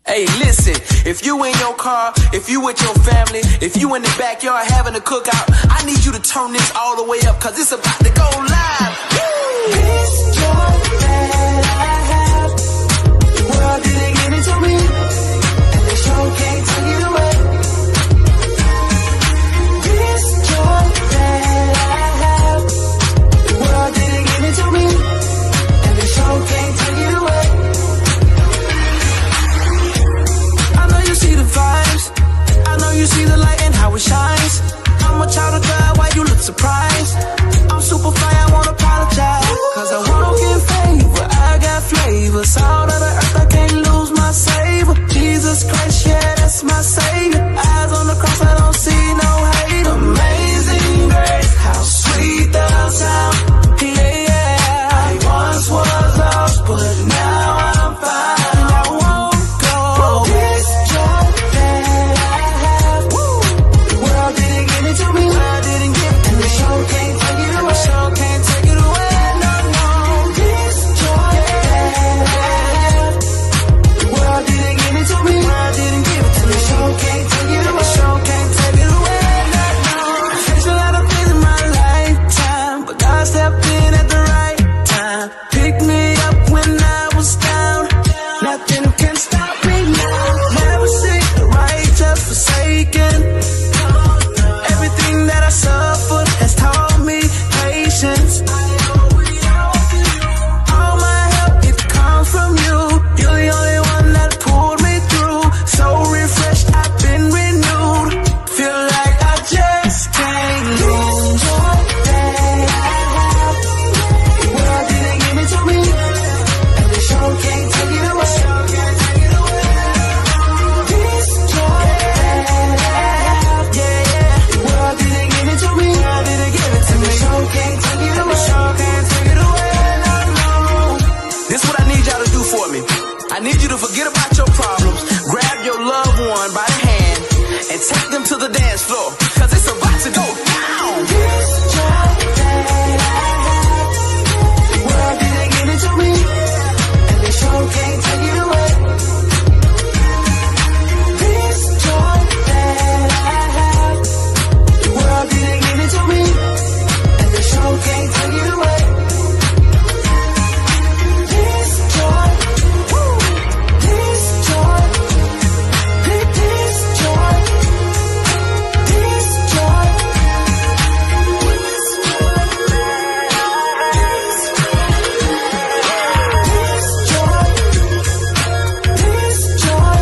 Hey, listen, if you in your car, if you with your family, if you in the backyard having a cookout, I need you to turn this all the way up, cause it's about to go live. Woo! This joy that I have, the world didn't give it to me, and the show can't take it away. This joy that I have, the world didn't give it to me, and the show can't take it away. See the vibes, I know you see the light and how it shines. I'm a child of God, why you look surprised? I'm super fly, I won't apologize, cause I won't get favor, I got flavor. Salt of the earth, I can't lose my savor. Jesus Christ, yeah, that's my savior. Eyes on the cross, I don't see no hate. Amazing grace, how sweet the sound. Yeah, yeah. I once was lost, but now I'm fine. I won't go. This joy that I have, the world didn't give it to me. I didn't give it, and the show can't take it away. The show can't take it away. No, no. This joy that I have, the world didn't give it to me. I didn't give it to me. The show can't take it away. The show can't take it away. No, no. I faced a lot of things in my lifetime, but God stepped in at the right time. Picked me up when I was down. Nothing can stop me now. Never see the righteous forsaken. Everything that I suffered has taught me patience. All my help, it comes from you. You're the only one that pulled me through. So refreshed, I've been renewed. Feel like I just can't lose. Joy that I have, the world didn't give it to me, and the show can't take it away. This joy that I have, yeah, yeah. The world didn't give it to me, I didn't give it to me. The show can't take it away. The show can't take it away. No, no. This what I need y'all to do for me. I need you to forget about your problems, grab your loved one by the hand, and take them to the dance floor, cause it's about to go down. This joy that I have, the world didn't give it to me, and the show can't take it away. This joy that I have, the world didn't give it to me, and the show can't take it away. This joy, woo, this joy, this joy, this joy, this joy.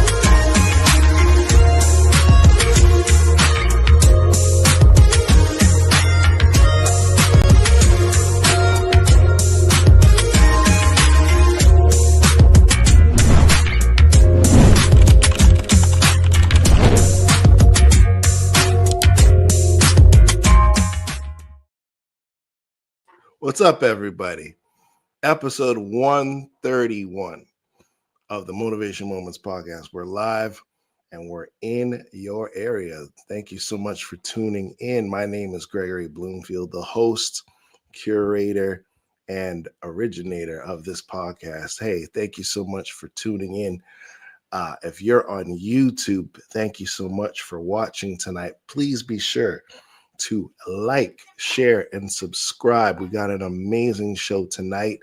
What's up, everybody? Episode 131 of the Motivation Moments podcast. We're live and we're in your area. Thank you so much for tuning in. My name is Gregory Bloomfield, the host, curator, and originator of this podcast. Hey, thank you so much for tuning in. If you're on YouTube, thank you so much for watching tonight. Please be sure to like, share, and subscribe. We got an amazing show tonight.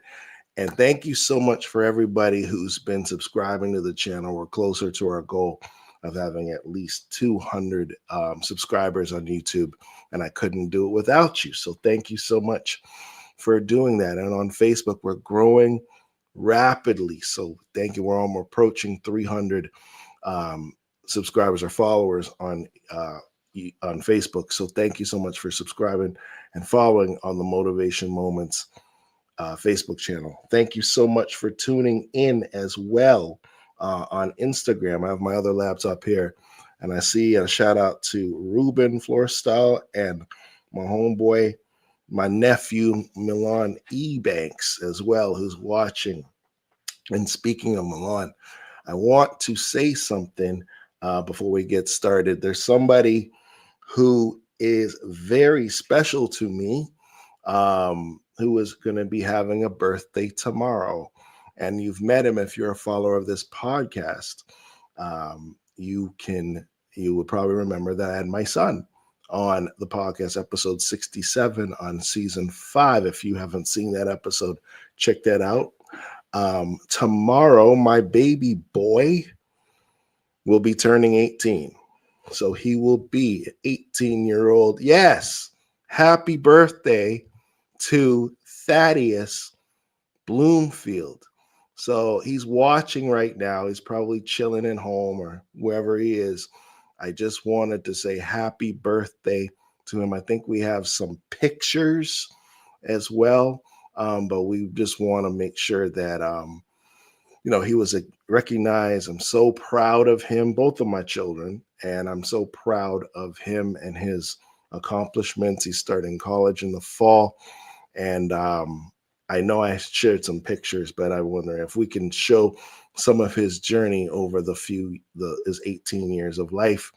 And thank you so much for everybody who's been subscribing to the channel. We're closer to our goal of having at least 200 subscribers on YouTube, and I couldn't do it without you. So thank you so much for doing that. And on Facebook, we're growing rapidly. So thank you. We're almost approaching 300 subscribers or followers on Facebook. So thank you so much for subscribing and following on the Motivation Moments Facebook channel. Thank you so much for tuning in as well on Instagram. I have my other laptop here, and I see a shout out to Ruben Floorstyle and my homeboy, my nephew, Milan Ebanks as well, who's watching. And speaking of Milan, I want to say something before we get started. There's somebody who is very special to me, who is going to be having a birthday tomorrow. And you've met him if you're a follower of this podcast. You would probably remember that I had my son on the podcast, episode 67 on season 5. If you haven't seen that episode, check that out. Tomorrow, my baby boy will be turning 18. So he will be an 18-year-old. Yes, happy birthday to Thaddeus Bloomfield. So he's watching right now. He's probably chilling at home or wherever he is. I just wanted to say happy birthday to him. I think we have some pictures as well, but we just want to make sure that he was recognized. I'm so proud of him, both of my children, and I'm so proud of him and his accomplishments. He's starting college in the fall, and I know I shared some pictures, but I wonder if we can show some of his journey over his 18 years of life.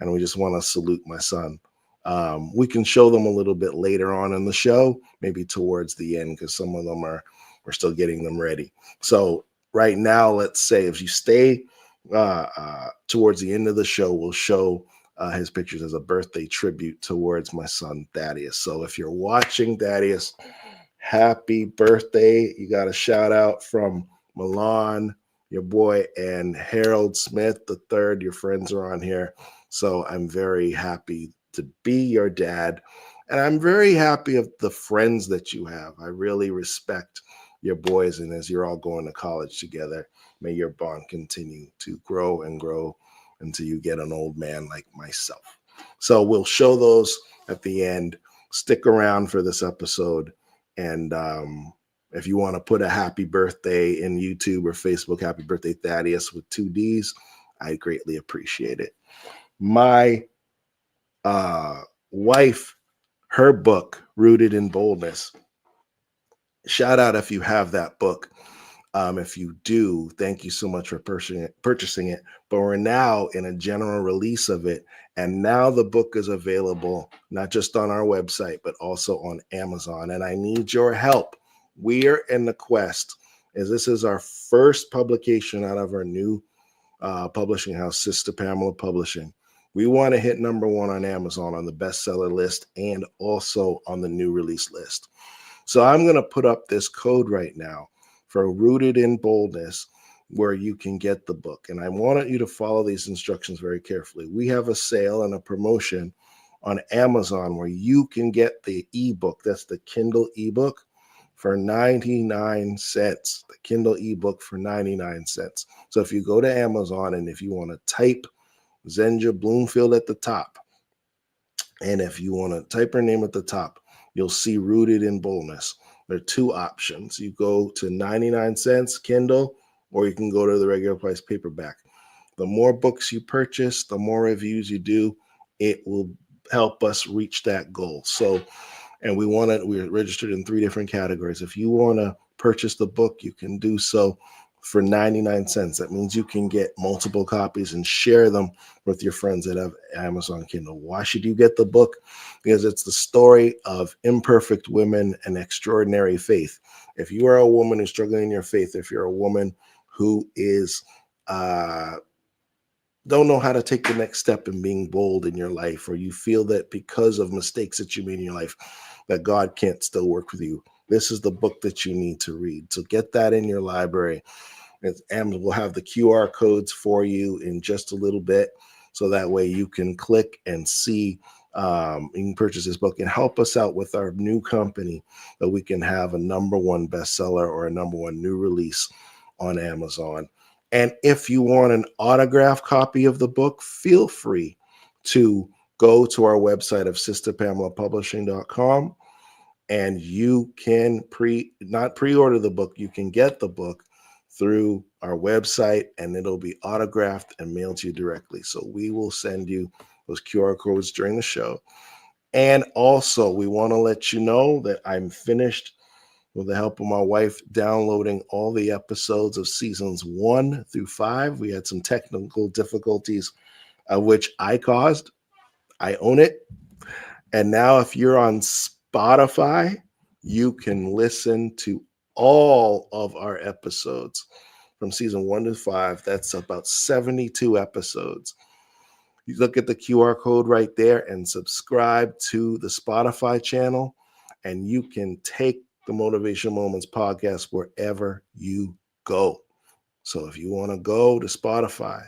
And we just want to salute my son. We can show them a little bit later on in the show, maybe towards the end, because some of them we're still getting them ready. So right now, let's say if you stay towards the end of the show, we'll show his pictures as a birthday tribute towards my son Thaddeus. So if you're watching, Thaddeus, happy birthday. You got a shout out from Milan, your boy, and Harold Smith the third. Your friends are on here. So I'm very happy to be your dad. And I'm very happy of the friends that you have. I really respect your boys. And as you're all going to college together, may your bond continue to grow and grow until you get an old man like myself. So we'll show those at the end. Stick around for this episode. And if you want to put a happy birthday in YouTube or Facebook, happy birthday, Thaddeus, with 2 Ds, I greatly appreciate it. My wife, her book, Rooted in Boldness. Shout out if you have that book. If you do, thank you so much for purchasing it. But we're now in a general release of it. And now the book is available, not just on our website, but also on Amazon. And I need your help. We are in the quest, as this is our first publication out of our new publishing house, Sister Pamela Publishing. We want to hit number 1 on Amazon on the bestseller list and also on the new release list. So I'm going to put up this code right now for Rooted in Boldness, where you can get the book. And I want you to follow these instructions very carefully. We have a sale and a promotion on Amazon where you can get the ebook. That's the Kindle ebook for 99 cents. The Kindle ebook for 99 cents. So if you go to Amazon and if you want to type Zenja Bloomfield at the top, and if you want to type her name at the top, you'll see Rooted in Boldness. There are 2 options. You go to 99 cents Kindle, or you can go to the regular price paperback. The more books you purchase, the more reviews you do, it will help us reach that goal. So, and we're registered in 3 different categories. If you want to purchase the book, you can do so for 99 cents. That means you can get multiple copies and share them with your friends that have Amazon Kindle. Why should you get the book? Because it's the story of imperfect women and extraordinary faith. If you are a woman who's struggling in your faith, if you're a woman who is don't know how to take the next step in being bold in your life, or you feel that because of mistakes that you made in your life, that God can't still work with you, this is the book that you need to read. So get that in your library. And we'll have the QR codes for you in just a little bit. So that way you can click and see, you can purchase this book and help us out with our new company, that we can have a number 1 bestseller or a number 1 new release on Amazon. And if you want an autographed copy of the book, feel free to go to our website of sisterpamelapublishing.com, and you can not pre-order the book. You can get the book through our website, and it'll be autographed and mailed to you directly. So we will send you those QR codes during the show. And also, we want to let you know that I'm finished, with the help of my wife, downloading all the episodes of seasons 1 through 5. We had some technical difficulties, which I caused. I own it. And now if you're on Spotify, you can listen to all of our episodes from season 1 to 5. That's about 72 episodes. You look at the QR code right there and subscribe to the Spotify channel, and you can take the Motivation Moments podcast wherever you go. So if you want to go to Spotify,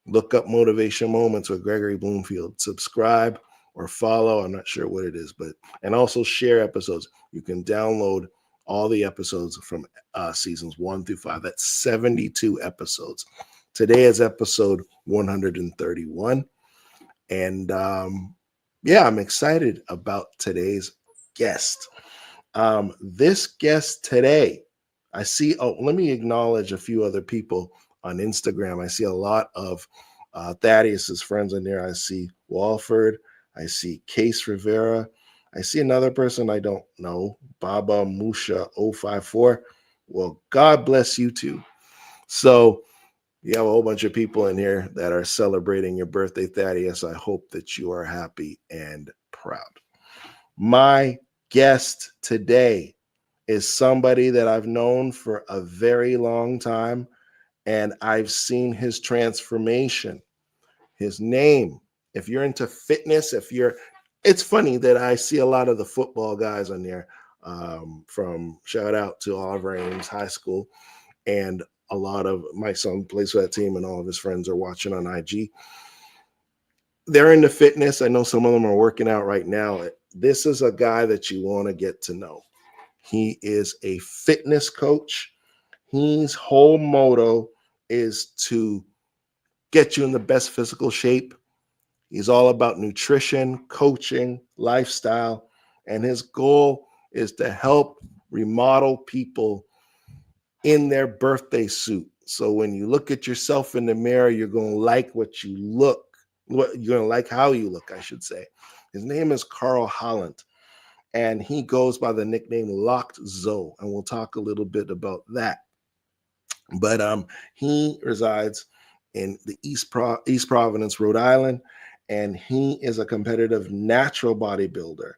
look up Motivation Moments with Gregory Bloomfield, subscribe or follow. I'm not sure what it is, and also share episodes. You can download all the episodes from seasons 1 through 5. That's 72 episodes. Today is episode 131. And I'm excited about today's guest. This guest today, I see, let me acknowledge a few other people on Instagram. I see a lot of Thaddeus's friends in there. I see Walford. I see Case Rivera. I see another person I don't know, Baba Musha 054. Well, God bless you too. So you have a whole bunch of people in here that are celebrating your birthday, Thaddeus. I hope that you are happy and proud. My guest today is somebody that I've known for a very long time, and I've seen his transformation. His name, if you're into fitness, it's funny that I see a lot of the football guys on there, from shout out to Oliver Ames High School, and a lot of my son plays for that team, and all of his friends are watching on IG. They're into fitness. I know some of them are working out right now. This is a guy that you want to get to know. He is a fitness coach. His whole motto is to get you in the best physical shape. He's all about nutrition, coaching, lifestyle, and his goal is to help remodel people in their birthday suit. So when you look at yourself in the mirror, you're going to like what you look. You're going to like how you look, I should say. His name is Carl Hollant, and he goes by the nickname Locked Zoe, and we'll talk a little bit about that. But he resides in the East Providence, Rhode Island, and he is a competitive natural bodybuilder,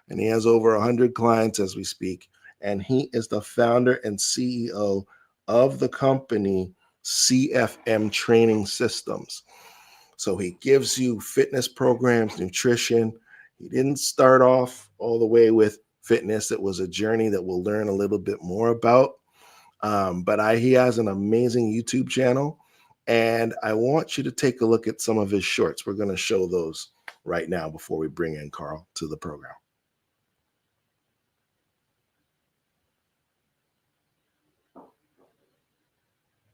and he has over 100 clients as we speak. And he is the founder and CEO of the company CFM Training Systems. So he gives you fitness programs, nutrition. He didn't start off all the way with fitness. It was a journey that we'll learn a little bit more about. But he has an amazing YouTube channel, and I want you to take a look at some of his shorts. We're going to show those right now before we bring in Carl to the program.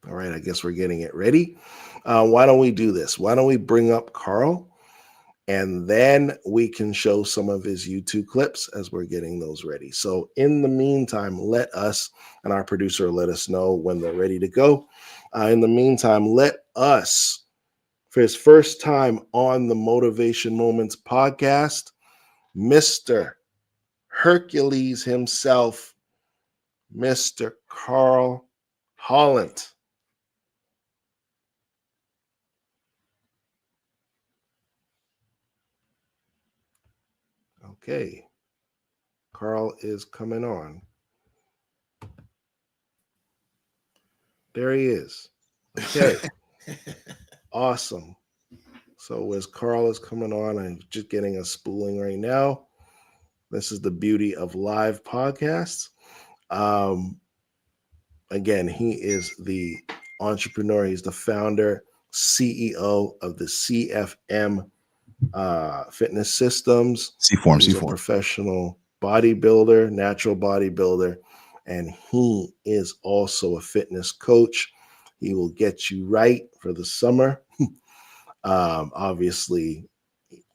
All right, I guess we're getting it ready. Why don't we do this? Why don't we bring up Carl, and then we can show some of his YouTube clips as we're getting those ready. So in the meantime, let us, and our producer will let us know when they're ready to go. In the meantime, let us, for his first time on the Motivation Moments podcast, Mr. Hercules himself, Mr. Carl Hollant. Okay, Carl is coming on. There he is. Okay, awesome. So as Carl is coming on, I'm just getting a spooling right now. This is the beauty of live podcasts. Again, he is the entrepreneur. He's the founder, CEO of the CFM Fitness Systems. He's a professional bodybuilder, natural bodybuilder, and he is also a fitness coach. He will get you right for the summer. Obviously,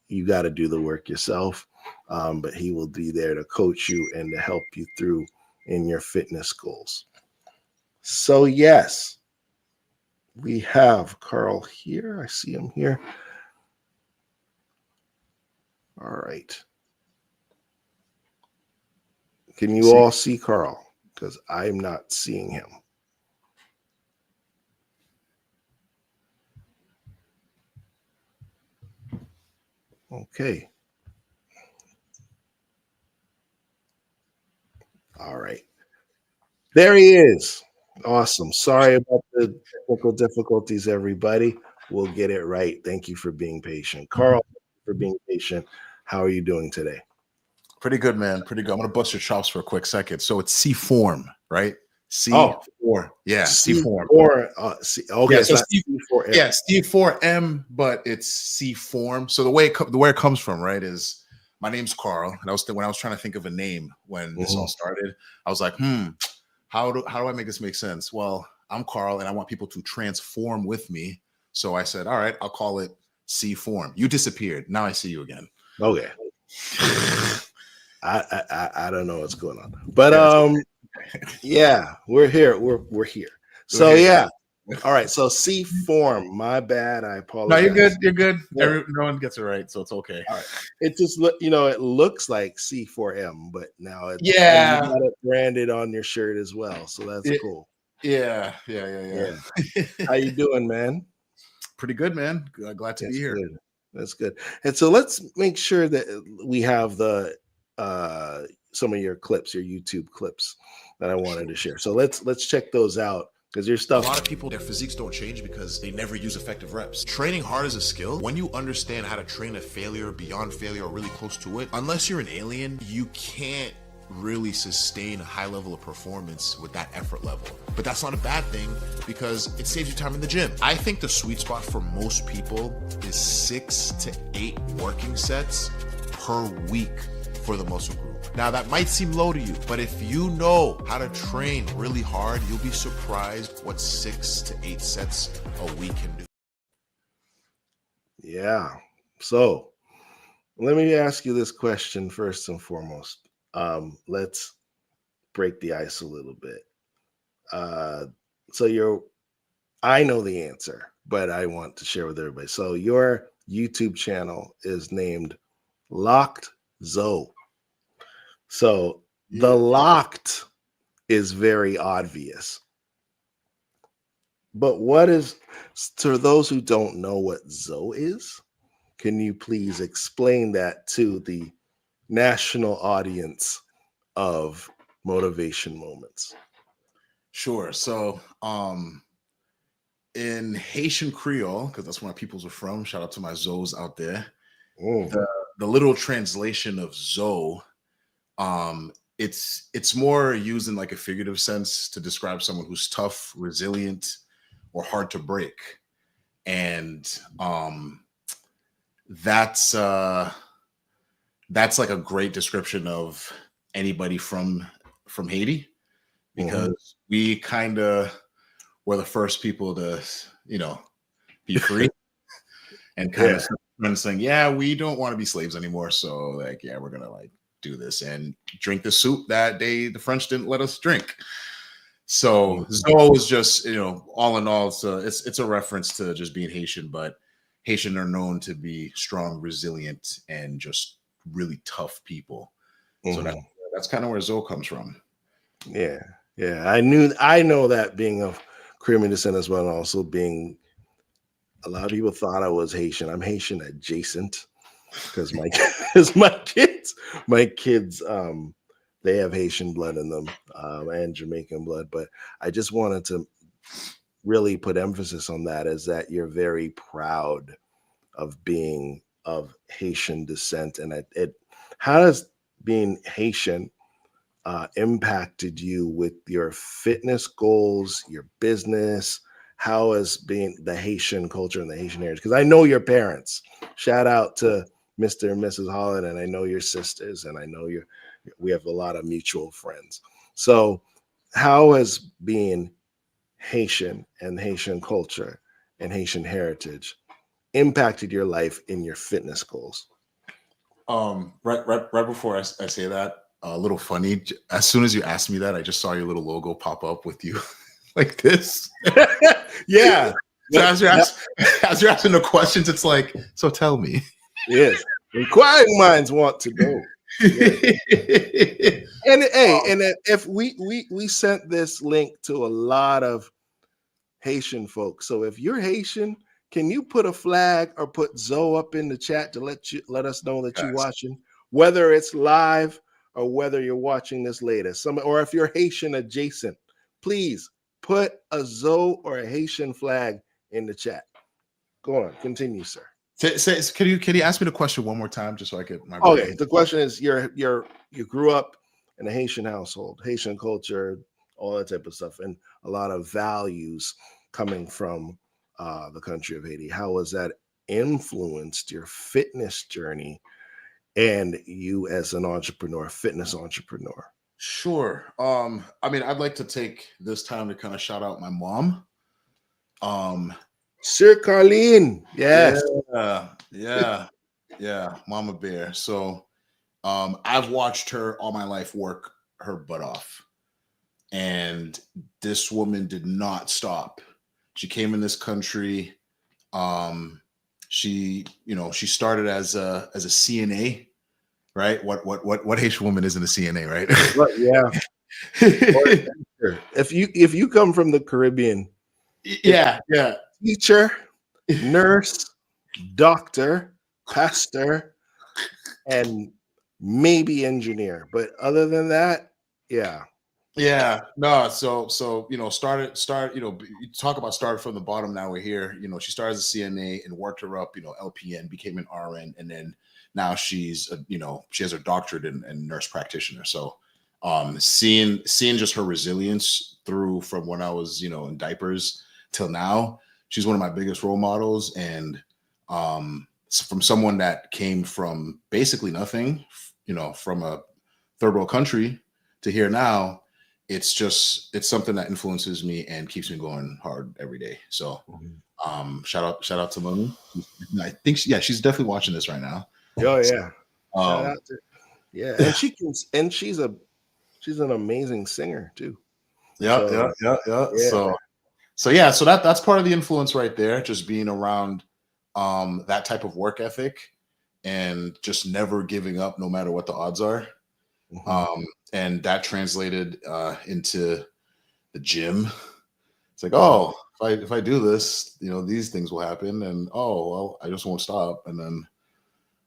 you got to do the work yourself, but he will be there to coach you and to help you through in your fitness goals. So yes, we have Carl here. I see him here. All right. Can you all see Carl? Because I'm not seeing him. Okay. All right. There he is. Awesome. Sorry about the technical difficulties, everybody. We'll get it right. Thank you for being patient. Carl, thank you for being patient. How are you doing today? Pretty good, man. Pretty good. I'm gonna bust your chops for a quick second. So it's C form, right? Oh, C4. Yeah, C form. C4. Okay, Yeah, it's so not C4M. yeah, C4M, but it's C form. So the way it comes from, right, is my name's Carl, and when I was trying to think of a name when this all started, I was like, how do I make this make sense? Well, I'm Carl, and I want people to transform with me. So I said, all right, I'll call it C form. You disappeared. Now I see you again. Okay. I don't know what's going on, but yeah, we're here. We're here. So yeah, all right. So C form. My bad. I apologize. No, you're good. You're good. Yeah. No one gets it right, so it's okay. All right. It just it looks like C4M, but now it's you got it branded on your shirt as well. So that's cool. Yeah. How you doing, man? Pretty good, man. Glad to be here. Good. That's good. And so let's make sure that we have the some of your clips, your YouTube clips that I wanted to share. So let's check those out because your stuff. A lot of people, their physiques don't change because they never use effective reps. Training hard is a skill. When you understand how to train at failure, beyond failure, or really close to it, unless you're an alien, you can't really sustain a high level of performance with that effort level. But that's not a bad thing because it saves you time in the gym. I think the sweet spot for most people is 6 to 8 working sets per week for the muscle group. Now that might seem low to you, but if you know how to train really hard, you'll be surprised what 6 to 8 sets a week can do. Yeah. So let me ask you this question first and foremost. Let's break the ice a little bit. I know the answer, but I want to share with everybody. So your YouTube channel is named Locked Zoe. So the locked is very obvious. But what is, to those who don't know what Zoe is, can you please explain that to the national audience of Motivation Moments? Sure. So in Haitian Creole, because that's where my peoples are from, shout out to my Zoes out there. The literal translation of Zoe, it's more used in like a figurative sense to describe someone who's tough, resilient, or hard to break. And that's like a great description of anybody from Haiti, because we kind of were the first people to, be free and kind of saying, yeah, we don't want to be slaves anymore. So like, yeah, we're going to like do this and drink the soup that the French didn't let us drink. So Zoe is just, all in all, it's a reference to just being Haitian, but Haitian are known to be strong, resilient, and just really tough people. So that's kind of where Zoe comes from. Yeah. I know that being of Caribbean descent as well, and also being, a lot of people thought I was Haitian. I'm Haitian adjacent because my kids, they have Haitian blood in them and Jamaican blood. But I just wanted to really put emphasis on that, is that you're very proud of being of Haitian descent. And how does being Haitian impacted you with your fitness goals, your business? How has being the Haitian culture and the Haitian heritage? Because I know your parents. Shout out to Mr. and Mrs. Holland, and I know your sisters, and I know we have a lot of mutual friends. So how has being Haitian and Haitian culture and Haitian heritage impacted your life in your fitness goals? Right before I say that, a little funny. As soon as you asked me that, I just saw your little logo pop up with you like this. Yeah. So as you're asking the questions, it's like, so tell me. Yes. Inquiring minds want to know. Yes. And if we sent this link to a lot of Haitian folks. So if you're Haitian, can you put a flag or put Zoe up in the chat to let us know that you're watching, whether it's live or whether you're watching this later? Or if you're Haitian adjacent, please put a Zoe or a Haitian flag in the chat. Go on, continue, sir. Can you ask me the question one more time just so I get my brain? Okay, the question is you grew up in a Haitian household, Haitian culture, all that type of stuff, and a lot of values coming from the country of Haiti. How has that influenced your fitness journey and you as an entrepreneur, fitness entrepreneur? Sure. I mean, I'd like to take this time to kind of shout out my mom. Sir Carlene, yes. Yeah, Mama Bear. So I've watched her all my life work her butt off. And this woman did not stop. She came in this country. She started as a CNA, right? What Haitian woman isn't a CNA, right? Yeah. If you come from the Caribbean, yeah. Teacher, nurse, doctor, pastor, and maybe engineer. But other than that, yeah. No. So started. You talk about started from the bottom. Now we're here. She started as a CNA and worked her up. LPN, became an RN, and then now she's she has her doctorate in nurse practitioner. So seeing just her resilience through from when I was in diapers till now, she's one of my biggest role models. And from someone that came from basically nothing, from a third world country to here now, it's something that influences me and keeps me going hard every day. So shout out to Moni. I think she's definitely watching this right now. Oh yeah. Shout out to, yeah. And she's an amazing singer too. Yeah. So that's part of the influence right there, just being around that type of work ethic and just never giving up no matter what the odds are. And that translated into the gym. It's like, if I do this, these things will happen, and I just won't stop. And then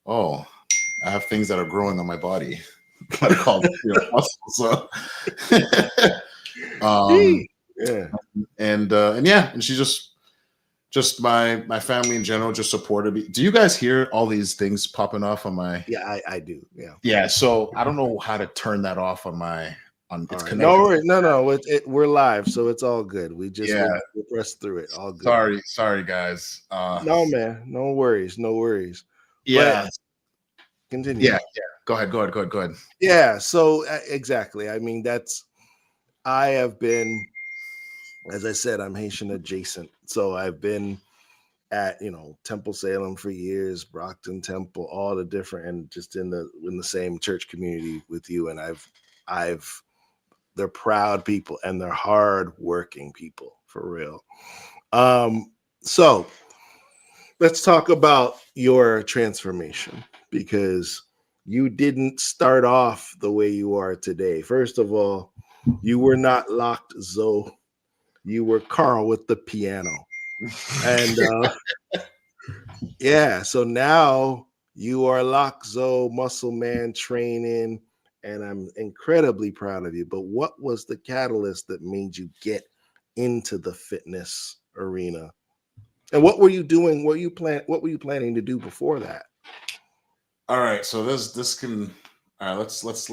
I have things that are growing on my body. I call it muscle. So and she just my family in general just supported me. Do you guys hear all these things popping off on my? Yeah, I do. Yeah. So I don't know how to turn that off on my. It's connected. No. We're live, so it's all good. We just we'll press through it. All good. Sorry, guys. No, man. No worries. Yeah. But continue. Yeah. Go ahead. Yeah. So exactly. I mean, I have been. As I said, I'm Haitian adjacent. So I've been at, Temple Salem for years, Brockton Temple, all the different, and just in the same church community with you. And they're proud people and they're hard working people for real. So let's talk about your transformation, because you didn't start off the way you are today. First of all, you were not locked Zoe. You were Carl with the piano. And so now you are Loxo, muscle man training, and I'm incredibly proud of you. But what was the catalyst that made you get into the fitness arena? And what were you doing? What were you planning to do before that? All right, so this can. All right, let's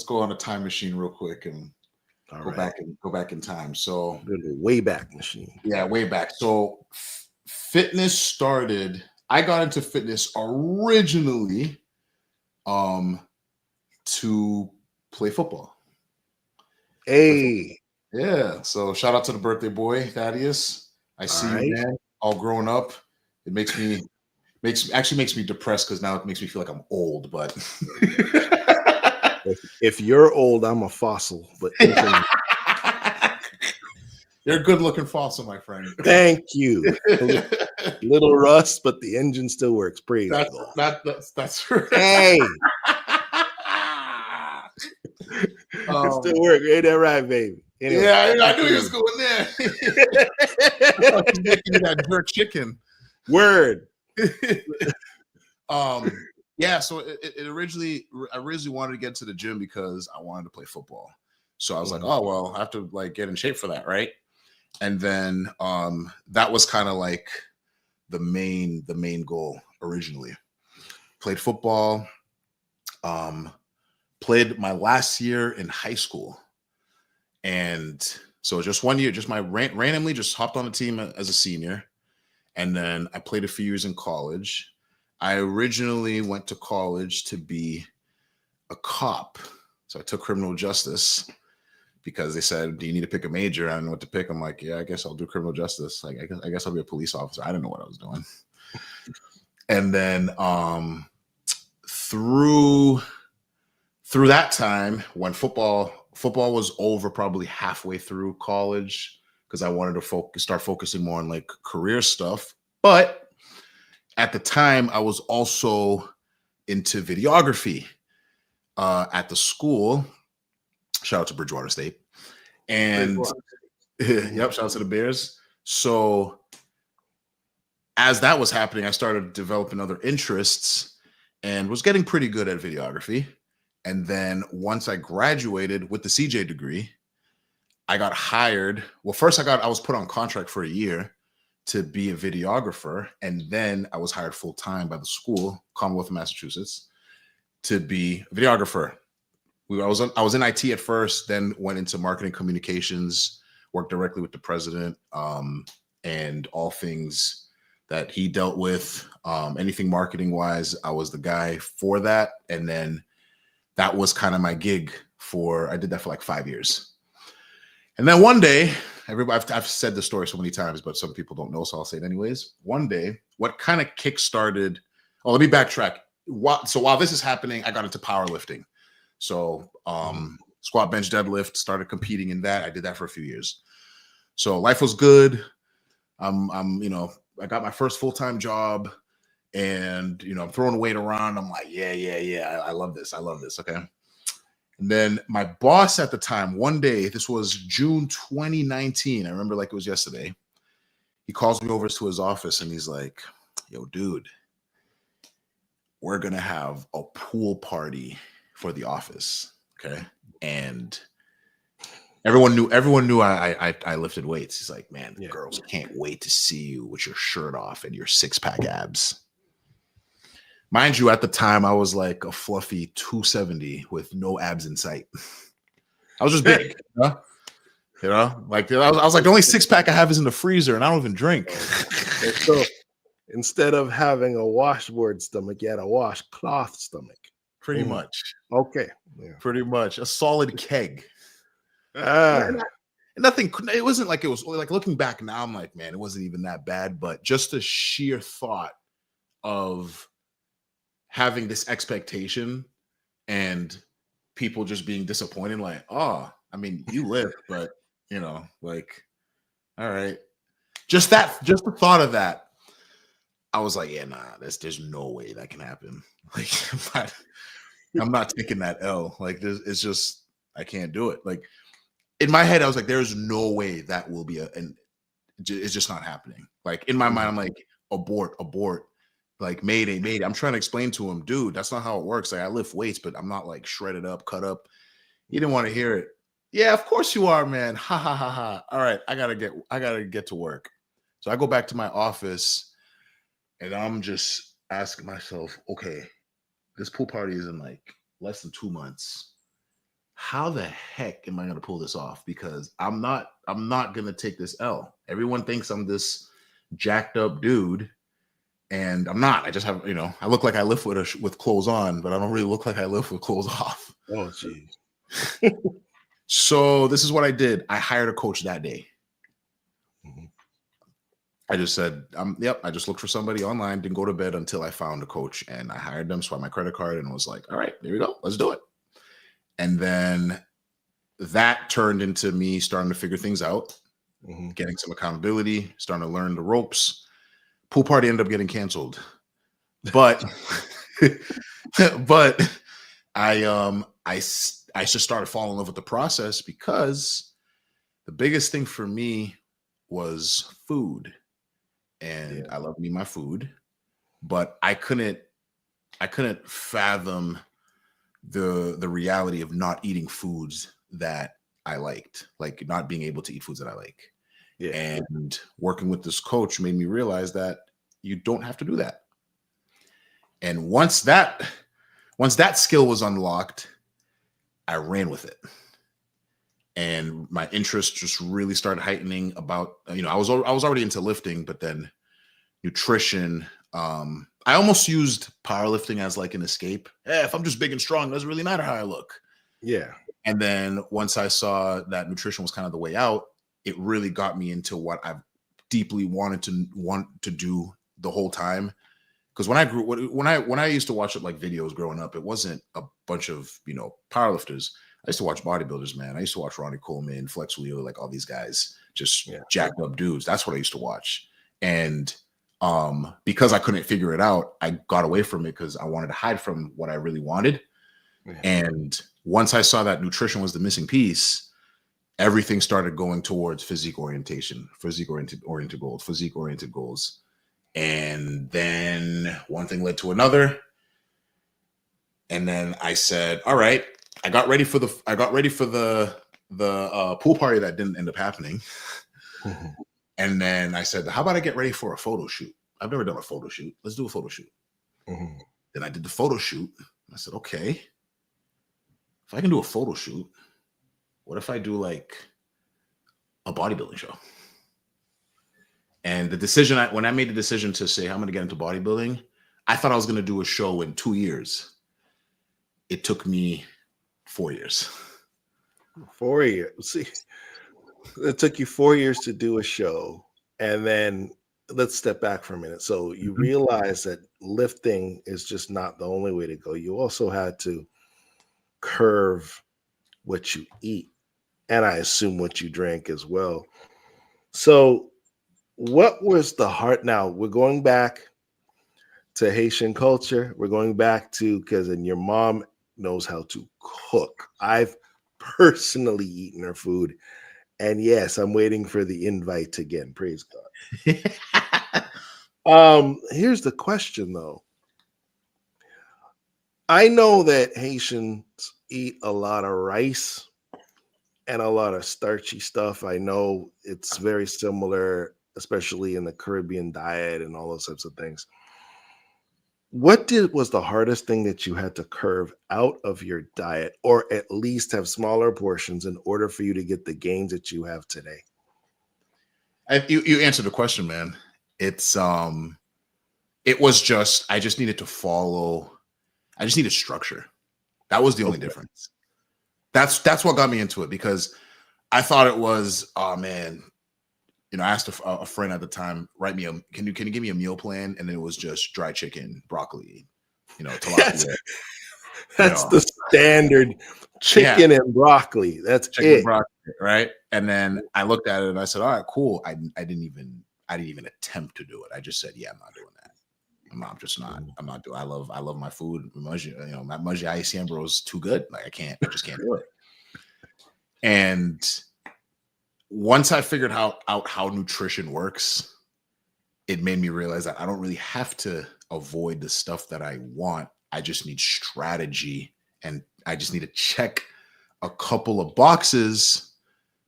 go on a time machine real quick and go back in time. So way back machine. Yeah, way back. So fitness started. I got into fitness originally to play football. Hey. Yeah. So shout out to the birthday boy, Thaddeus. I see you, man, all grown up. It makes me depressed because now it makes me feel like I'm old, but if you're old, I'm a fossil, but you're a good-looking fossil, my friend. Thank you. Little rust, but the engine still works. Praise that's right. Hey, it still works. Ain't that right, baby? Anyway, yeah, I knew he was going there. Making that jerk chicken. Word. Yeah, so I originally wanted to get to the gym because I wanted to play football. So I was like, oh well, I have to get in shape for that, right? And then that was kind of like the main goal originally. Played football, played my last year in high school. And so just 1 year, just randomly just hopped on the team as a senior. And then I played a few years in college. I originally went to college to be a cop. So I took criminal justice because they said, do you need to pick a major? I don't know what to pick. I'm like, yeah, I guess I'll do criminal justice. Like, I guess I'll be a police officer. I didn't know what I was doing. And then through that time, when football was over, probably halfway through college, because I wanted to start focusing more on like career stuff. But at the time, I was also into videography at the school. Shout out to Bridgewater State. And yep, shout out to the Bears. So as that was happening, I started developing other interests and was getting pretty good at videography. And then once I graduated with the CJ degree, I got hired. Well, first I was put on contract for a year to be a videographer. And then I was hired full-time by the school, Commonwealth of Massachusetts, to be a videographer. I was in IT at first, then went into marketing communications, worked directly with the president, and all things that he dealt with. Anything marketing wise, I was the guy for that. And then that was kind of my gig I did that for like 5 years. And then one day, I've said this story so many times, but some people don't know, so I'll say it anyways. One day, what kind of kickstarted, let me backtrack. So while this is happening, I got into powerlifting. So squat, bench, deadlift, started competing in that. I did that for a few years. So life was good. I got my first full-time job, and I'm throwing weight around. I'm like, yeah, I love this. Okay. And then my boss at the time, one day, this was June 2019. I remember like it was yesterday. He calls me over to his office and he's like, yo, dude, we're going to have a pool party for the office. Okay. And everyone knew I lifted weights. He's like, man, the girls can't wait to see you with your shirt off and your 6-pack abs. Mind you, at the time, I was like a fluffy 270 with no abs in sight. I was just big, like I was like, the only 6-pack I have is in the freezer, and I don't even drink. So instead of having a washboard stomach, you had a washcloth stomach. Pretty much. Okay. Yeah. Pretty much. A solid keg. Nothing. It wasn't like it was like looking back now, I'm like, man, it wasn't even that bad. But just the sheer thought of having this expectation and people just being disappointed, like, oh, I mean, you lift, but like, all right. Just the thought of that, I was like, yeah, nah, there's no way that can happen. Like, I'm not taking that L. Like, it's just, I can't do it. Like, in my head, I was like, there's no way that will be it's just not happening. Like, in my mind, I'm like, abort. Like, mayday. I'm trying to explain to him, dude, that's not how it works. Like, I lift weights, but I'm not like shredded up, cut up. He didn't want to hear it. Yeah, of course you are, man. Ha ha ha ha. All right, I gotta get to work. So I go back to my office and I'm just asking myself, okay, this pool party is in like less than 2 months. How the heck am I gonna pull this off? Because I'm not gonna take this L. Everyone thinks I'm this jacked up dude. And I'm not. I just have, I look like I lift with clothes on, but I don't really look like I lift with clothes off. Oh, geez. So this is what I did. I hired a coach that day. Mm-hmm. I just said, I just looked for somebody online, didn't go to bed until I found a coach, and I hired them, swiped my credit card, and was like, all right, there we go. Let's do it. And then that turned into me starting to figure things out, getting some accountability, starting to learn the ropes. Pool party ended up getting canceled, but I just started falling in love with the process because the biggest thing for me was food, and I love me my food, but I couldn't fathom the reality of not eating foods that I liked, like not being able to eat foods that I like. Yeah. And working with this coach made me realize that you don't have to do that. And once that skill was unlocked, I ran with it. And my interest just really started heightening about, I was already into lifting, but then nutrition. I almost used powerlifting as like an escape. Hey, if I'm just big and strong, it doesn't really matter how I look. Yeah. And then once I saw that nutrition was kind of the way out, it really got me into what I've deeply wanted to do the whole time. Because when I used to watch like videos growing up, it wasn't a bunch of powerlifters. I used to watch bodybuilders, man. I used to watch Ronnie Coleman, Flex Wheel, like all these guys, just jacked up dudes. That's what I used to watch. And because I couldn't figure it out, I got away from it because I wanted to hide from what I really wanted. Yeah. And once I saw that nutrition was the missing piece, everything started going towards physique oriented goals. And then one thing led to another. And then I said, all right, I got ready for the pool party that didn't end up happening. Mm-hmm. And then I said, how about I get ready for a photo shoot? I've never done a photo shoot. Let's do a photo shoot. Mm-hmm. Then I did the photo shoot. I said, okay, if I can do a photo shoot, what if I do like a bodybuilding show? And when I made the decision to say, I'm going to get into bodybuilding, I thought I was going to do a show in 2 years. It took me 4 years. 4 years. See, it took you 4 years to do a show. And then let's step back for a minute. So you realize that lifting is just not the only way to go. You also had to curve what you eat. And I assume what you drank as well. So what was the heart? Now we're going back to Haitian culture. We're going back to, and your mom knows how to cook. I've personally eaten her food. And yes, I'm waiting for the invite again. Praise God. Here's the question though. I know that Haitians eat a lot of rice and a lot of starchy stuff. I know it's very similar, especially in the Caribbean diet and all those types of things. What was the hardest thing that you had to curve out of your diet, or at least have smaller portions in order for you to get the gains that you have today? You answered the question, man. It was just, I just needed to follow. I just needed structure. That was the only difference. That's what got me into it, because I thought it was, oh man, I asked a friend at the time, write me can you give me a meal plan? And then it was just dry chicken, broccoli, tilapia. That's the standard chicken and broccoli. That's chicken and broccoli, right? And then I looked at it and I said, all right, cool. I didn't even attempt to do it. I just said, yeah, I'm not doing that. I'm not doing. I love my food. My Maji Ayesiembro is too good. Like I just can't do it. And once I figured out how nutrition works, it made me realize that I don't really have to avoid the stuff that I want. I just need strategy, and I just need to check a couple of boxes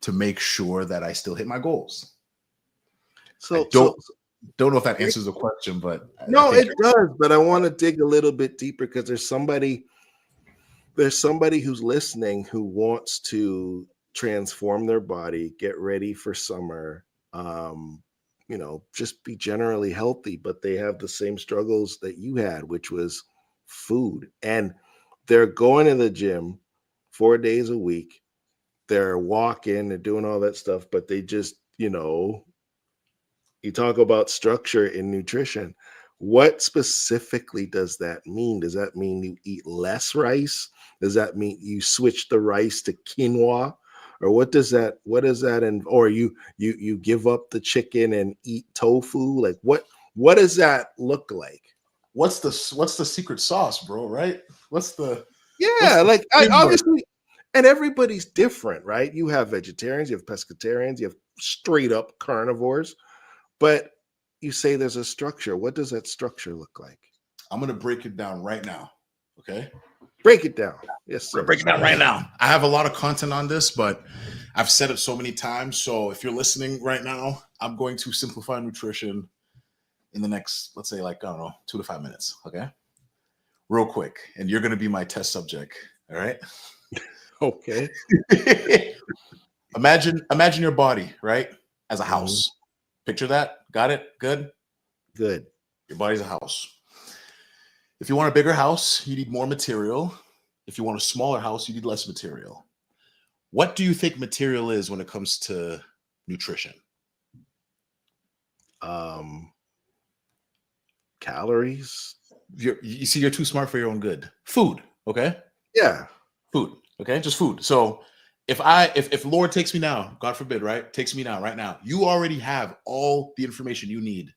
to make sure that I still hit my goals. So don't know if that answers the question, but no, it does. But I want to dig a little bit deeper, because there's somebody who's listening who wants to transform their body, get ready for summer, just be generally healthy, but they have the same struggles that you had, which was food. And they're going to the gym 4 days a week. They're walking, they're doing all that stuff, but they just, you talk about structure in nutrition. What specifically does that mean? Does that mean you eat less rice? Does that mean you switch the rice to quinoa? Or what does that or you give up the chicken and eat tofu? Like what does that look like? What's the secret sauce, bro? Right? Obviously, and everybody's different, right? You have vegetarians, you have pescatarians, you have straight up carnivores, but you say there's a structure. What does that structure look like? I'm going to break it down right now. Okay. Break it down. Yes, sir. Break it down right now. I have a lot of content on this, but I've said it so many times. So if you're listening right now, I'm going to simplify nutrition in the next, let's say, like, I don't know, 2 to 5 minutes. Okay. Real quick. And you're going to be my test subject. All right. Okay. Imagine your body, right? As a house. Picture that. Got it? Good. Good. Your body's a house. If you want a bigger house, you need more material. If you want a smaller house, you need less material. What do you think material is when it comes to nutrition? Calories. You see, you're too smart for your own good. Food, okay? Yeah. Food, okay? Just food. So if Lord takes me now, God forbid, right? Takes me now, right now, you already have all the information you need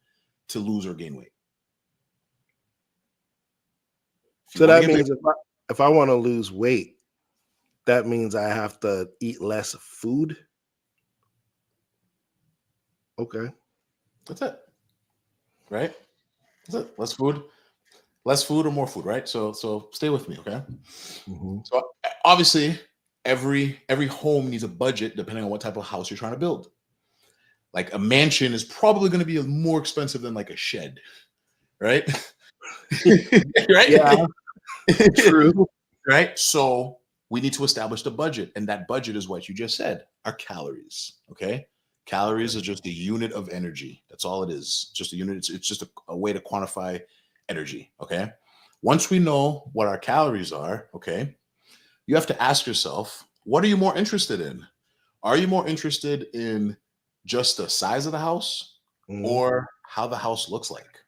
to lose or gain weight. So that means if I want to lose weight, that means I have to eat less food. Okay. That's it. Right? That's it. Less food or more food, right? So stay with me, okay? So obviously every home needs a budget depending on what type of house you're trying to build. Like a mansion is probably going to be more expensive than like a shed, right? Right? Yeah. True. Right? So we need to establish the budget, and that budget is what you just said, our calories, okay? Calories are just a unit of energy. That's all it is. Just a unit. It's just a way to quantify energy, okay? Once we know what our calories are, okay, you have to ask yourself, what are you more interested in? Are you more interested in just the size of the house or how the house looks like?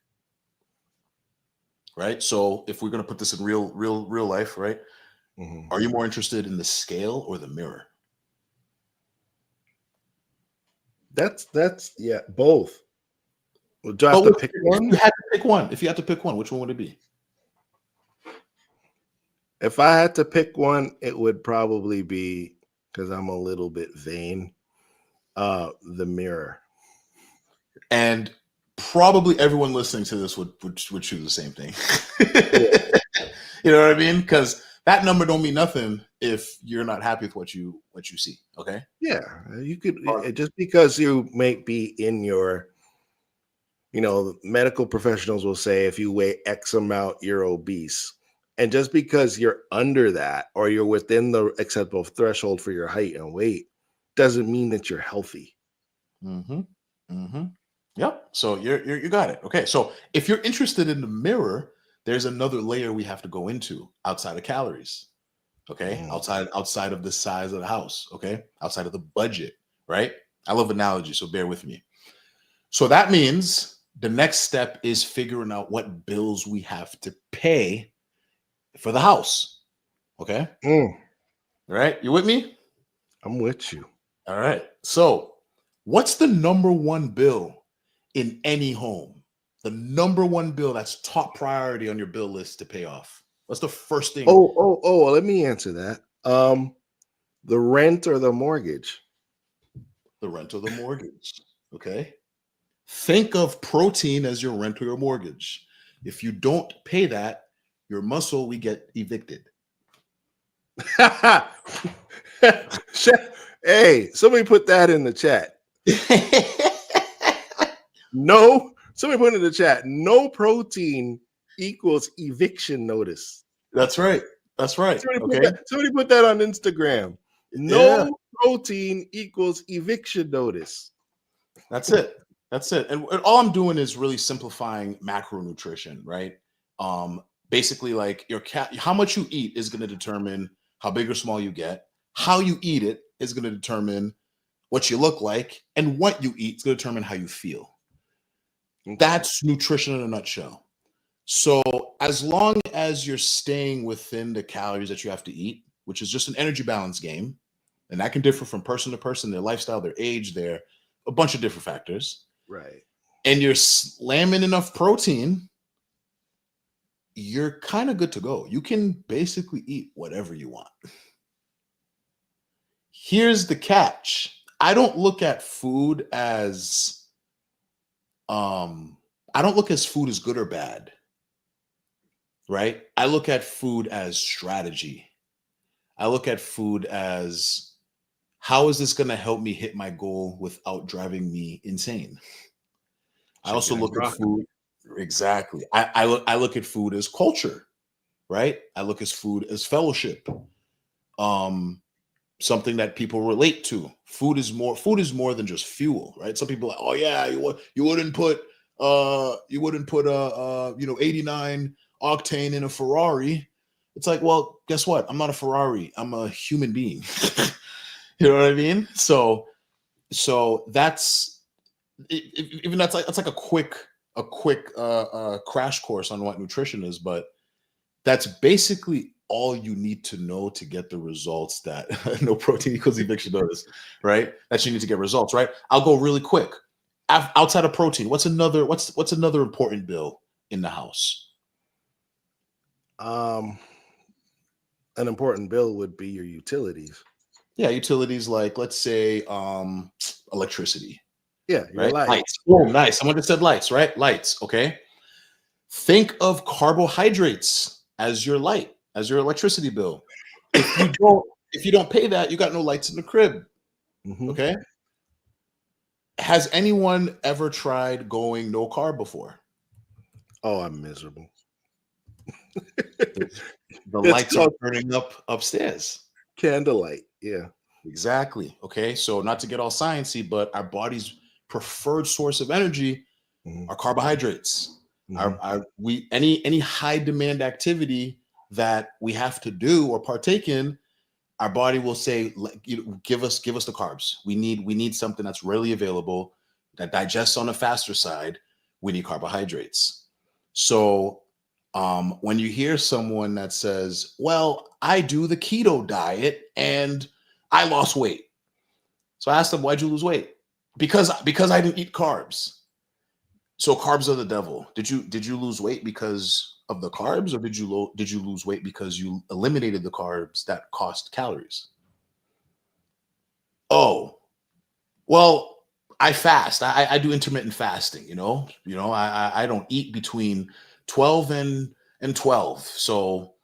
Right? So if we're going to put this in real life, right? Are you more interested in the scale or the mirror? That's yeah, both. Well, do I have to pick one? If you had to pick one, which one would it be? If I had to pick one, it would probably be, because I'm a little bit vain, the mirror. And probably everyone listening to this would choose the same thing. You know what I mean? Because that number don't mean nothing if you're not happy with what you see. Okay. Yeah, you could just because you may be in your, medical professionals will say if you weigh X amount, you're obese. And just because you're under that or you're within the acceptable threshold for your height and weight doesn't mean that you're healthy. Yep. So you got it. Okay. So if you're interested in the mirror, there's another layer we have to go into outside of calories. Okay. Outside of the size of the house. Okay. Outside of the budget. Right. I love analogy, so bear with me. So that means the next step is figuring out what bills we have to pay for the house. Okay. All right. You with me? I'm with you. All right. So what's the number one bill in any home? The number one bill that's top priority on your bill list to pay off. What's the first thing? Oh, let me answer that. The rent or the mortgage? The rent or the mortgage. Okay. Think of protein as your rent or your mortgage. If you don't pay that, your muscle, we get evicted. Hey, somebody put that in the chat. No, somebody put in the chat. No protein equals eviction notice. That's right. Somebody put that on Instagram. No protein equals eviction notice. That's it. And all I'm doing is really simplifying macronutrition, right? Basically, like how much you eat is going to determine how big or small you get. How you eat it is going to determine what you look like, and what you eat is going to determine how you feel. That's nutrition in a nutshell. So as long as you're staying within the calories that you have to eat, which is just an energy balance game, and that can differ from person to person, their lifestyle, their age, a bunch of different factors. Right. And you're slamming enough protein, you're kind of good to go. You can basically eat whatever you want. Here's the catch. I don't look at food as food as good or bad. Right? I look at food as strategy. I look at food as how is this going to help me hit my goal without driving me insane? I also look at food. Exactly. I look at food as culture, right? I look at food as fellowship. Something that people relate to. Food is more than just fuel, right? Some people are like, oh yeah, you wouldn't put 89 octane in a Ferrari. It's like, well, guess what? I'm not a Ferrari. I'm a human being. You know what I mean? So that's even that's like a quick crash course on what nutrition is, but that's basically all you need to know to get the results that no protein equals eviction notice, right? That you need to get results, right? I'll go really quick. Outside of protein, what's another important bill in the house? An important bill would be your utilities. Yeah, utilities like, let's say, electricity. Yeah, your right? lights. Lights. Oh, nice. Someone just said lights, right? Lights. Okay. Think of carbohydrates as your light, as your electricity bill. If you don't pay that, you got no lights in the crib. Mm-hmm. Okay. Has anyone ever tried going no carb before? Oh, I'm miserable. The lights are burning up upstairs. Candlelight. Yeah. Exactly. Okay. So not to get all sciencey, but our body's preferred source of energy are carbohydrates. Any high demand activity that we have to do or partake in, our body will say, give us the carbs. We need something that's readily available, that digests on a faster side. We need carbohydrates. So when you hear someone that says, well, I do the keto diet and I lost weight. So I asked them, why'd you lose weight? Because I didn't eat carbs. So carbs are the devil. Did you lose weight because of the carbs, or did you lose weight because you eliminated the carbs that cost calories? Oh, well, I fast. I do intermittent fasting. I don't eat between 12 and 12. So,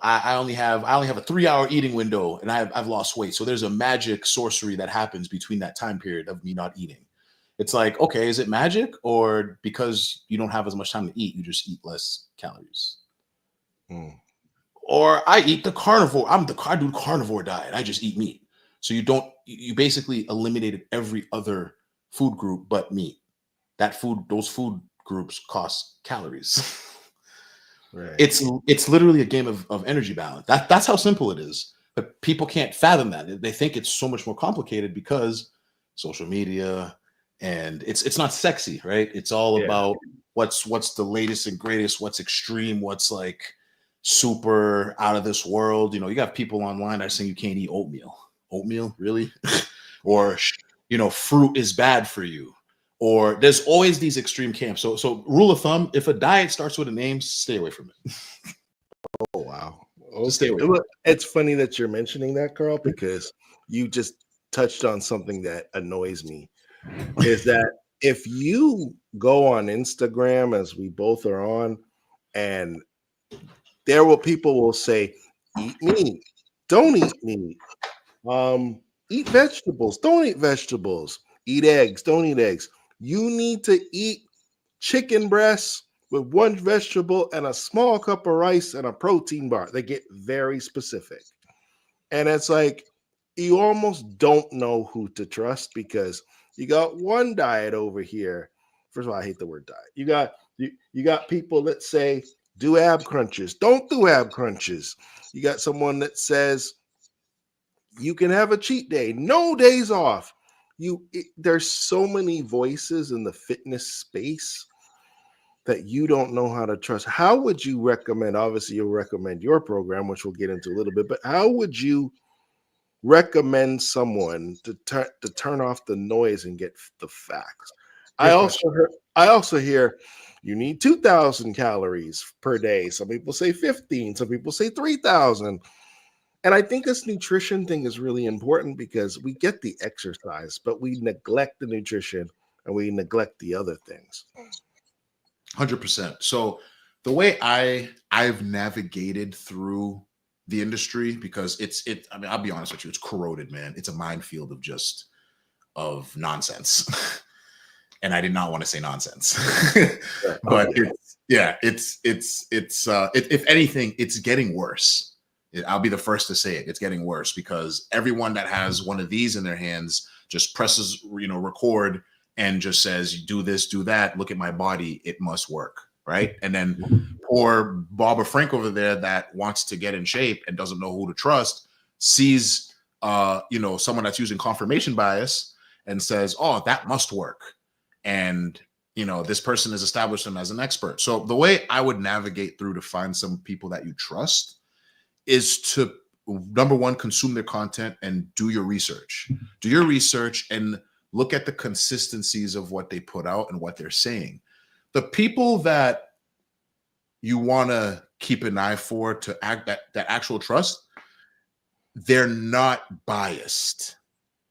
I only have a 3-hour eating window, and I've lost weight. So there's a magic sorcery that happens between that time period of me not eating. It's like, okay, is it magic, or because you don't have as much time to eat, you just eat less calories? Or I eat the carnivore. I do the carnivore diet. I just eat meat. So you basically eliminated every other food group but meat. Those food groups cost calories. Right. It's literally a game of energy balance. That's how simple it is. But people can't fathom that. They think it's so much more complicated because social media, and it's not sexy, right? It's all about what's the latest and greatest, what's extreme, what's like super out of this world. You got people online that are saying you can't eat oatmeal. Oatmeal, really? Or fruit is bad for you. Or there's always these extreme camps. So rule of thumb: if a diet starts with a name, stay away from it. Oh wow. Okay. Stay away. It's funny that you're mentioning that, Carl, because you just touched on something that annoys me. Is that if you go on Instagram, as we both are on, and people will say, eat meat, don't eat meat. Eat vegetables, don't eat vegetables. Eat eggs, don't eat eggs. You need to eat chicken breasts with one vegetable and a small cup of rice and a protein bar. They get very specific. And it's like, you almost don't know who to trust, because you got one diet over here. First of all, I hate the word diet. You got people that say, do ab crunches. Don't do ab crunches. You got someone that says, you can have a cheat day. No days off. There's so many voices in the fitness space that you don't know how to trust. How would you recommend? Obviously, you'll recommend your program, which we'll get into a little bit, but how would you recommend someone to turn off the noise and get the facts? I also hear you need 2,000 calories per day. Some people say 15, some people say 3,000. And I think this nutrition thing is really important, because we get the exercise, but we neglect the nutrition and we neglect the other things. 100%. So the way I've navigated through the industry because I mean, I'll be honest with you, it's corroded, man. It's a minefield of nonsense. And I did not want to say nonsense. But if anything, it's getting worse. I'll be the first to say it. It's getting worse because everyone that has one of these in their hands just presses, record and just says, do this, do that. Look at my body. It must work. Right. And then poor Barbara Frank over there that wants to get in shape and doesn't know who to trust sees, someone that's using confirmation bias and says, oh, that must work. And, this person has established them as an expert. So the way I would navigate through to find some people that you trust is to, number one, consume their content and do your research. Do your research and look at the consistencies of what they put out and what they're saying. The people that you want to keep an eye for to act that actual trust, they're not biased.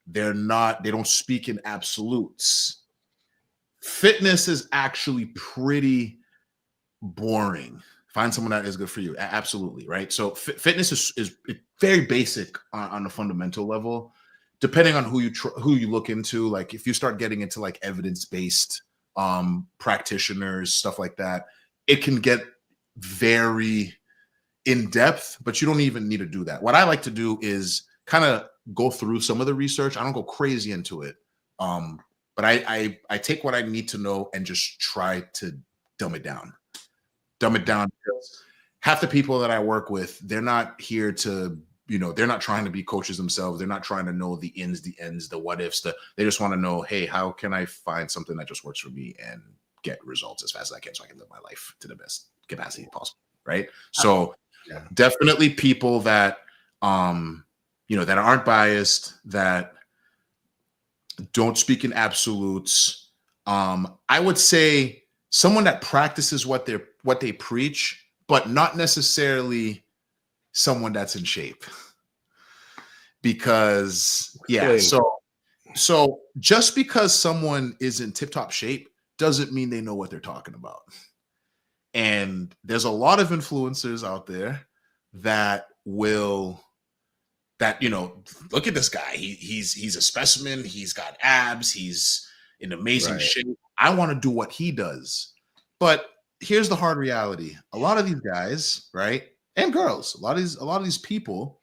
They don't speak in absolutes. Fitness is actually pretty boring. Find someone that is good for you. Absolutely. Right. So fitness is very basic on a fundamental level, depending on who you look into. Like if you start getting into like evidence-based practitioners, stuff like that, it can get very in depth, but you don't even need to do that. What I like to do is kind of go through some of the research. I don't go crazy into it. But I take what I need to know and just try to dumb it down. Because half the people that I work with, they're not here to, they're not trying to be coaches themselves. They're not trying to know the ins, the ends, the what ifs. They just want to know, hey, how can I find something that just works for me and get results as fast as I can so I can live my life to the best capacity possible, right? So definitely people that, that aren't biased, that don't speak in absolutes. I would say someone that practices what they preach, but not necessarily someone that's in shape. Because so just because someone is in tip-top shape doesn't mean they know what they're talking about. And there's a lot of influencers out there that look at this guy. He's a specimen. He's got abs. He's in amazing shape. I want to do what he does. But here's the hard reality. A lot of these guys, right? And girls, a lot of these people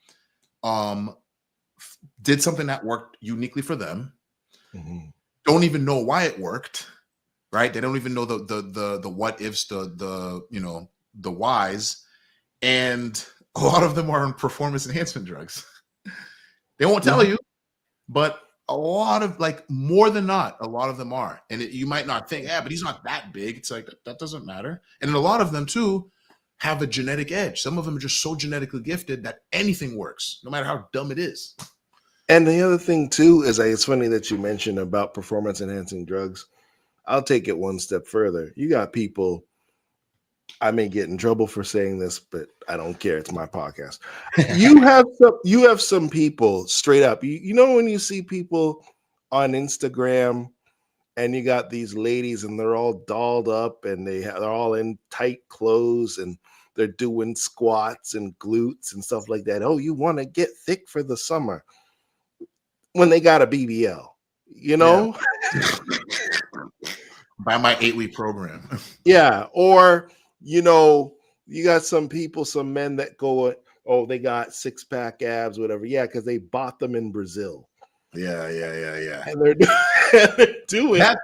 did something that worked uniquely for them. Mm-hmm. Don't even know why it worked, right? They don't even know the what ifs, the whys. And a lot of them are on performance enhancement drugs. They won't tell you, but a lot of, more than not, a lot of them are. And you might not think, but he's not that big. It's like, that doesn't matter. And a lot of them, too, have a genetic edge. Some of them are just so genetically gifted that anything works, no matter how dumb it is. And the other thing, too, is it's funny that you mentioned about performance-enhancing drugs. I'll take it one step further. You got people, I may get in trouble for saying this, but I don't care. It's my podcast. You have some people straight up. You know when you see people on Instagram and you got these ladies and they're all dolled up and they're all in tight clothes and they're doing squats and glutes and stuff like that. Oh, you want to get thick for the summer when they got a BBL, Yeah. By my 8-week program. Yeah. Or, you got some people, some men that go, oh, they got 6-pack abs, whatever. Yeah, because they bought them in Brazil. Yeah. And they're doing that.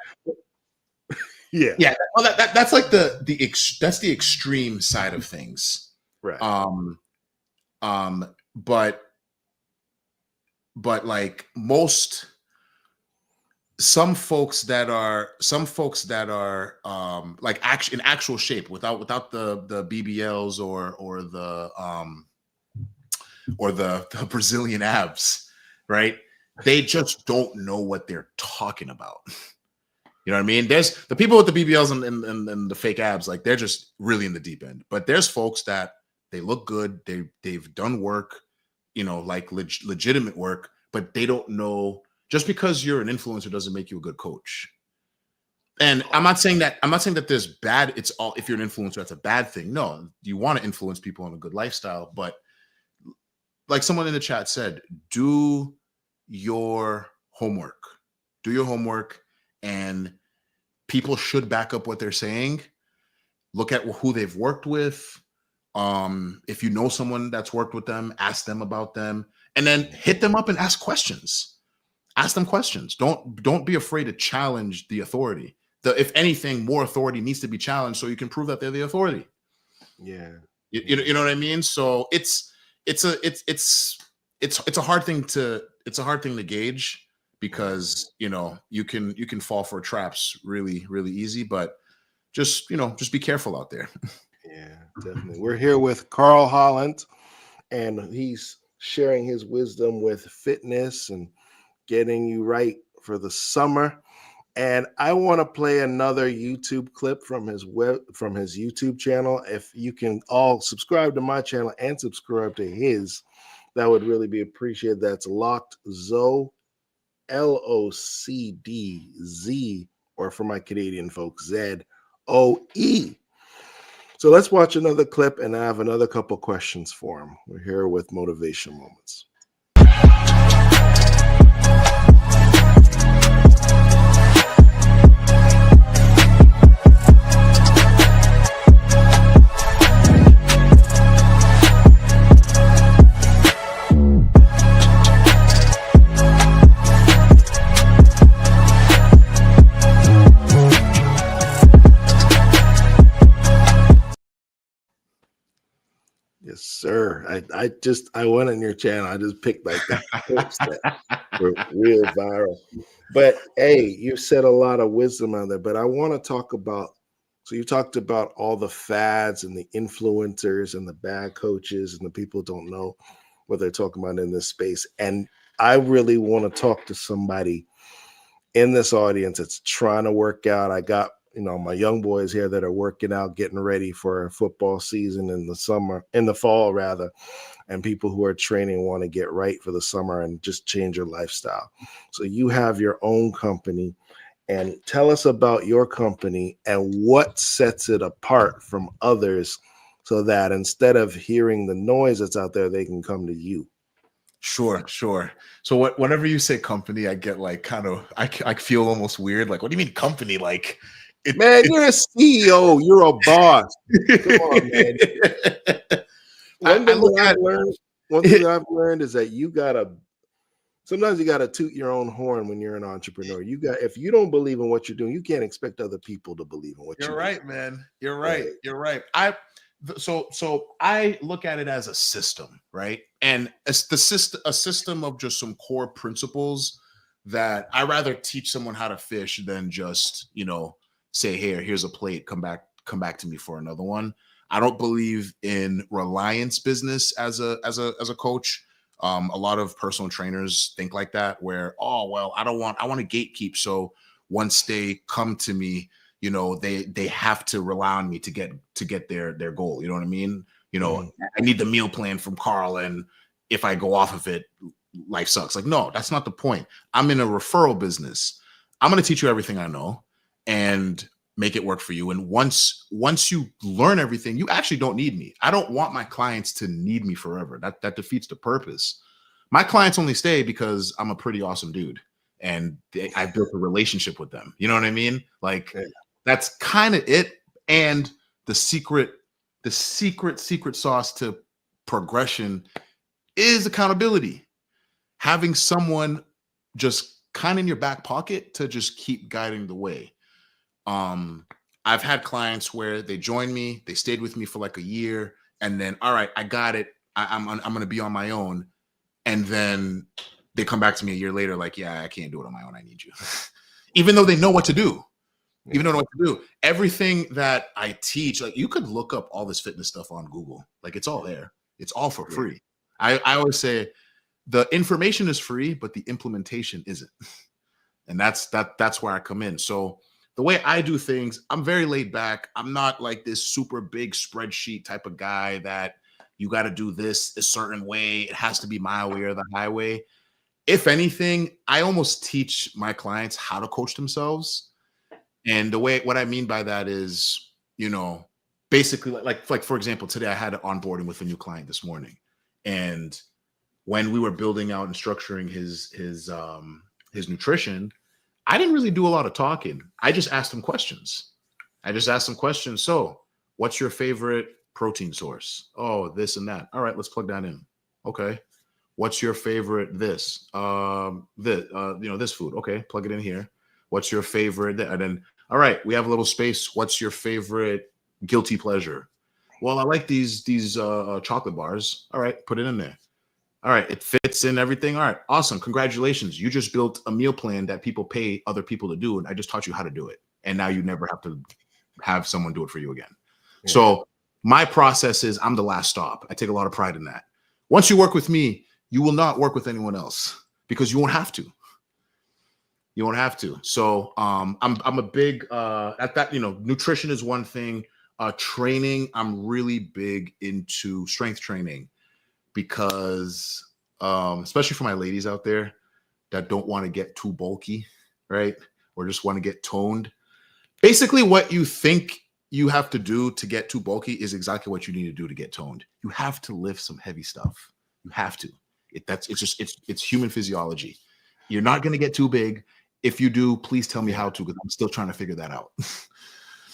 Yeah. Yeah. Well, that's like that's the extreme side of things. Right. But like some folks that are in actual shape without the BBLs or the Brazilian abs, right? They just don't know what they're talking about. You know what I mean? There's the people with the BBLs and the fake abs, they're just really in the deep end. But there's folks that they look good, they've done work, legitimate work, but they don't know. Just because you're an influencer doesn't make you a good coach. And I'm not saying that there's bad. It's all, if you're an influencer, that's a bad thing. No, you want to influence people on a good lifestyle, but like someone in the chat said, do your homework. Do your homework, and people should back up what they're saying. Look at who they've worked with. If you know someone that's worked with them, ask them about them, and then hit them up and ask questions. Ask them questions. Don't be afraid to challenge the authority. If anything, more authority needs to be challenged so you can prove that they're the authority. Yeah. You know what I mean? So it's a hard thing to gauge, because you can fall for traps really, really easy, but just be careful out there. Yeah, definitely. We're here with Carl Hollant, and he's sharing his wisdom with fitness and getting you right for the summer. And I want to play another YouTube clip from his YouTube channel. If you can all subscribe to my channel and subscribe to his, that would really be appreciated. That's Locked Zoe, LOCDZ, or for my Canadian folks, ZOE. So let's watch another clip, and I have another couple questions for him. We're here with Motivation Moments. Yes, sir. I went on your channel. I just picked like the clips that were real viral. But hey, you said a lot of wisdom on there. But I want to talk about, so you talked about all the fads and the influencers and the bad coaches and the people who don't know what they're talking about in this space. And I really want to talk to somebody in this audience that's trying to work out. I got my young boys here that are working out, getting ready for a football season in the fall rather, and people who are training want to get right for the summer and just change your lifestyle. So you have your own company, and tell us about your company and what sets it apart from others, so that instead of hearing the noise that's out there, they can come to you. Sure. So whenever you say company, I get like I feel almost weird. Like, what do you mean company? Like, man, you're a CEO. You're a boss. Come on, man. One thing I've learned is that sometimes you gotta toot your own horn when you're an entrepreneur. If you don't believe in what you're doing, you can't expect other people to believe in what you're doing. You're right, man. You're right. You're right. So I look at it as a system, right? And it's a system of just some core principles that I rather teach someone how to fish than just, say, here's a plate, come back to me for another one. I don't believe in reliance business as a coach. A lot of personal trainers think like that, where, I want to gatekeep. So once they come to me, they have to rely on me to get their goal. You know what I mean? I need the meal plan from Carl, and if I go off of it, life sucks. Like, no, that's not the point. I'm in a referral business. I'm going to teach you everything I know and make it work for you. And once you learn everything, you actually don't need me. I don't want my clients to need me forever. That defeats the purpose. My clients only stay because I'm a pretty awesome dude, and I built a relationship with them. You know what I mean? Like, that's kind of it. And the secret sauce to progression is accountability. Having someone just kind of in your back pocket to just keep guiding the way. I've had clients where they joined me, they stayed with me for like a year, and then, all right, I got it. I'm going to be on my own. And then they come back to me a year later, like, yeah, I can't do it on my own. I need you. Even though they know what to do. Even though they know what to do. Everything that I teach, like, you could look up all this fitness stuff on Google. Like, it's all there. It's all for free. I always say the information is free, but the implementation isn't. And that's where I come in. So the way I do things, I'm very laid back. I'm not like this super big spreadsheet type of guy that you got to do this a certain way. It has to be my way or the highway. If anything, I almost teach my clients how to coach themselves. And what I mean by that is, basically like for example, today I had an onboarding with a new client this morning, and when we were building out and structuring his nutrition, I didn't really do a lot of talking. I just asked him questions. So, what's your favorite protein source? Oh, this and that. All right, let's plug that in. Okay. What's your favorite this? This food. Okay, plug it in here. What's your favorite? And then, all right, we have a little space. What's your favorite guilty pleasure? Well, I like these chocolate bars. All right, put it in there. All right, it fits in everything. All right, awesome. Congratulations. You just built a meal plan that people pay other people to do, and I just taught you how to do it. And now you never have to have someone do it for you again. Yeah. So my process is I'm the last stop. I take a lot of pride in that. Once you work with me, you will not work with anyone else because you won't have to. You won't have to. So I'm a big at that, nutrition is one thing. Training, I'm really big into strength training because especially for my ladies out there that don't want to get too bulky, right? Or just want to get toned. Basically, what you think you have to do to get too bulky is exactly what you need to do to get toned. You have to lift some heavy stuff. You have to. It's human physiology. You're not going to get too big. If you do, please tell me how to, because I'm still trying to figure that out.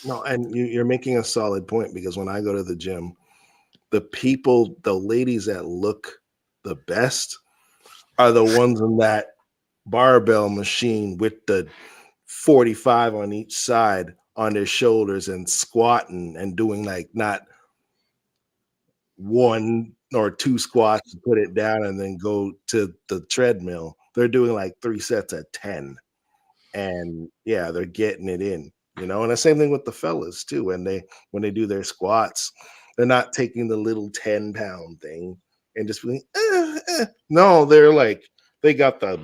No, and you're making a solid point, because when I go to the gym, the ladies that look the best are the ones in that barbell machine with the 45 on each side on their shoulders and squatting and doing like not one or two squats to put it down and then go to the treadmill. They're doing like 3 sets at 10. And yeah, they're getting it in, and the same thing with the fellas too. When they do their squats, they're not taking the little 10-pound thing and just being, no, they're like, they got the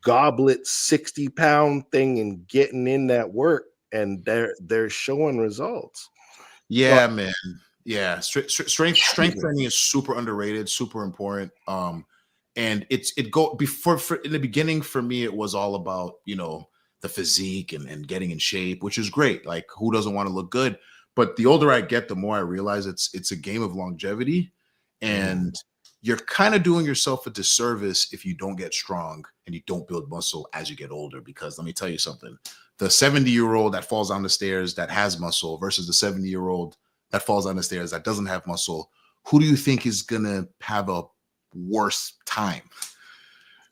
goblet 60-pound thing and getting in that work, and they're showing results. Yeah, but, man. Yeah. Strength training is super underrated, super important. And in the beginning for me, it was all about, the physique and getting in shape, which is great. Like, who doesn't want to look good? But the older I get, the more I realize it's a game of longevity, and you're kind of doing yourself a disservice if you don't get strong and you don't build muscle as you get older. Because let me tell you something, the 70-year-old that falls down the stairs that has muscle versus the 70-year-old that falls down the stairs that doesn't have muscle, who do you think is going to have a worse time?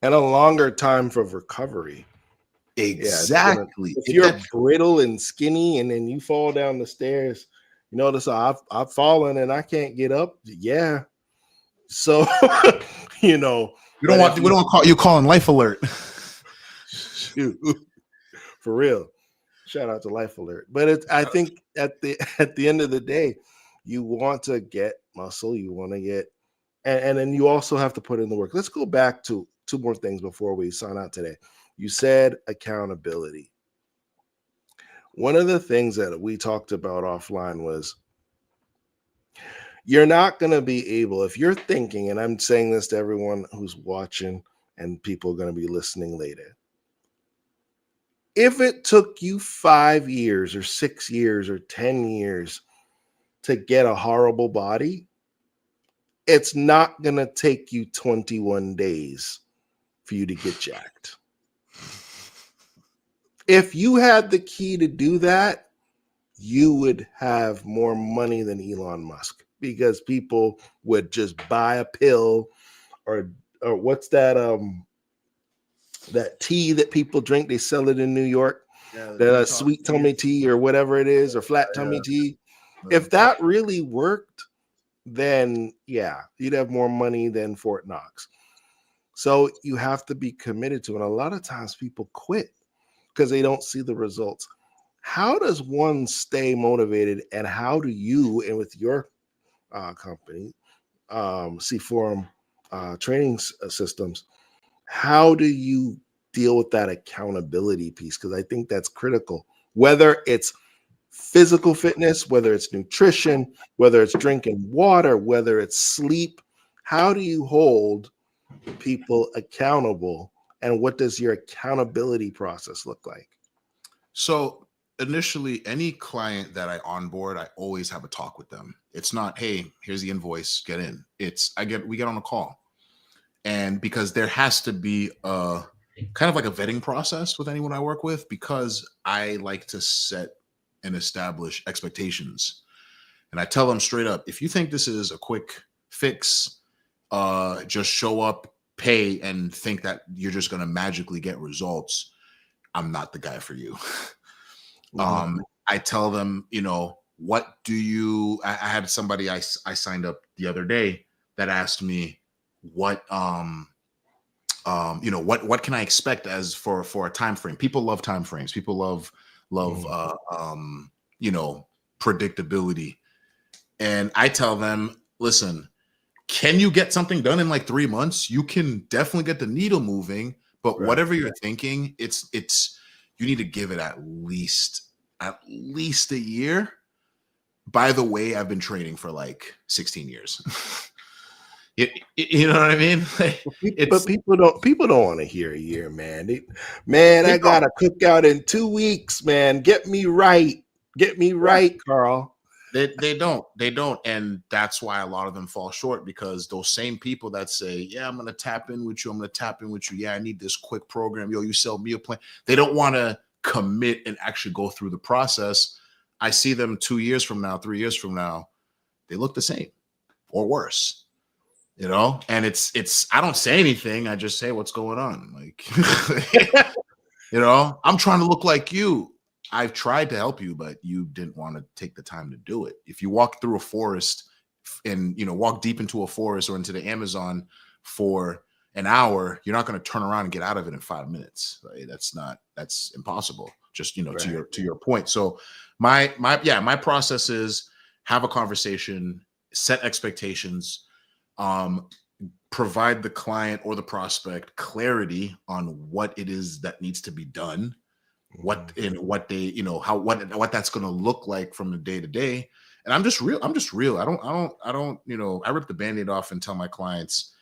And a longer time for recovery. Exactly. If you're brittle and skinny and then you fall down the stairs, notice I've fallen and I can't get up. Yeah. So, we don't call you calling Life Alert. Shoot, for real. Shout out to Life Alert. But I think at the end of the day, you want to get muscle, you want to get, and then you also have to put in the work. Let's go back to 2 more things before we sign out today. You said accountability. One of the things that we talked about offline was you're not going to be able, if you're thinking, and I'm saying this to everyone who's watching and people are going to be listening later, if it took you 5 years or 6 years or 10 years to get a horrible body, it's not going to take you 21 days for you to get jacked. If you had the key to do that, you would have more money than Elon Musk, because people would just buy a pill or what's that that tea that people drink, they sell it in New York, that sweet tummy tea or whatever it is, or flat tummy tea. If that really worked, then yeah, you'd have more money than Fort Knox. So you have to be committed to it. And a lot of times people quit because they don't see the results. How does one stay motivated, and how do you, and with your company, C4M training systems, how do you deal with that accountability piece? Because I think that's critical, whether it's physical fitness, whether it's nutrition, whether it's drinking water, whether it's sleep. How do you hold people accountable, and what does your accountability process look like? So initially, any client that I onboard, I always have a talk with them. It's not, hey, here's the invoice, get in. We get on a call. And because there has to be a kind of like a vetting process with anyone I work with, because I like to set and establish expectations. And I tell them straight up, if you think this is a quick fix, just show up, pay, and think that you're just going to magically get results, I'm not the guy for you. I tell them, what do you, I had somebody I signed up the other day that asked me what can I expect as for a time frame. People love time frames. People love predictability. And I tell them, listen, can you get something done in like 3 months? You can definitely get the needle moving, but whatever you're thinking, it's you need to give it at least a year. By the way, I've been training for like 16 years. You know what I mean? But people don't want to hear a year, man. I got a cookout in 2 weeks, man. Get me right, Carl. They don't, and that's why a lot of them fall short, because those same people that say, yeah, I'm gonna tap in with you, yeah, I need this quick program, you sell me a plan, they don't want to commit and actually go through the process. I see them 2 years from now, 3 years from now, they look the same or worse, and it's I don't say anything, I just say what's going on, like I'm trying to look like you. I've tried to help you, but you didn't want to take the time to do it. If you walk through a forest and, walk deep into a forest or into the Amazon for an hour, you're not going to turn around and get out of it in 5 minutes. Right? That's impossible. Just, to your point. So my process is have a conversation, set expectations, provide the client or the prospect clarity on what it is that needs to be done, what they, what that's going to look like from the day to day. And I'm just real. I don't, I rip the Band-Aid off and tell my clients,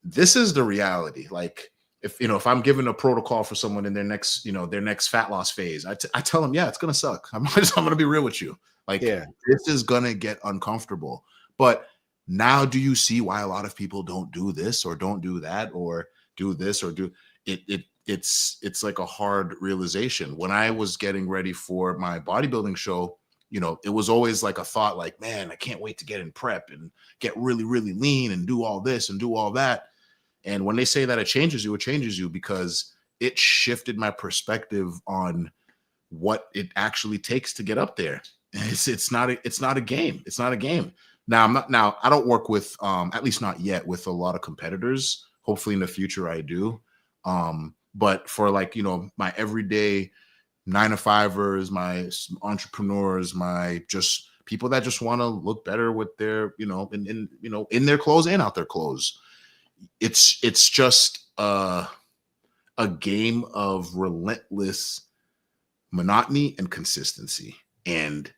this is the reality. Like if I'm giving a protocol for someone in their next fat loss phase, I tell them, yeah, it's going to suck. I'm going to be real with you. Like, this is going to get uncomfortable, but now do you see why a lot of people don't do this or don't do that or do this or do it? It's like a hard realization. When I was getting ready for my bodybuilding show, it was always like a thought, like, man, I can't wait to get in prep and get really, really lean and do all this and do all that. And when they say that it changes you because it shifted my perspective on what it actually takes to get up there. It's not a game. It's not a game. Now I don't work with, at least not yet, with a lot of competitors. Hopefully in the future I do. But for my everyday 9-to-5ers, my entrepreneurs, my just people that just want to look better with their, in their clothes and out their clothes. It's just a game of relentless monotony and consistency, and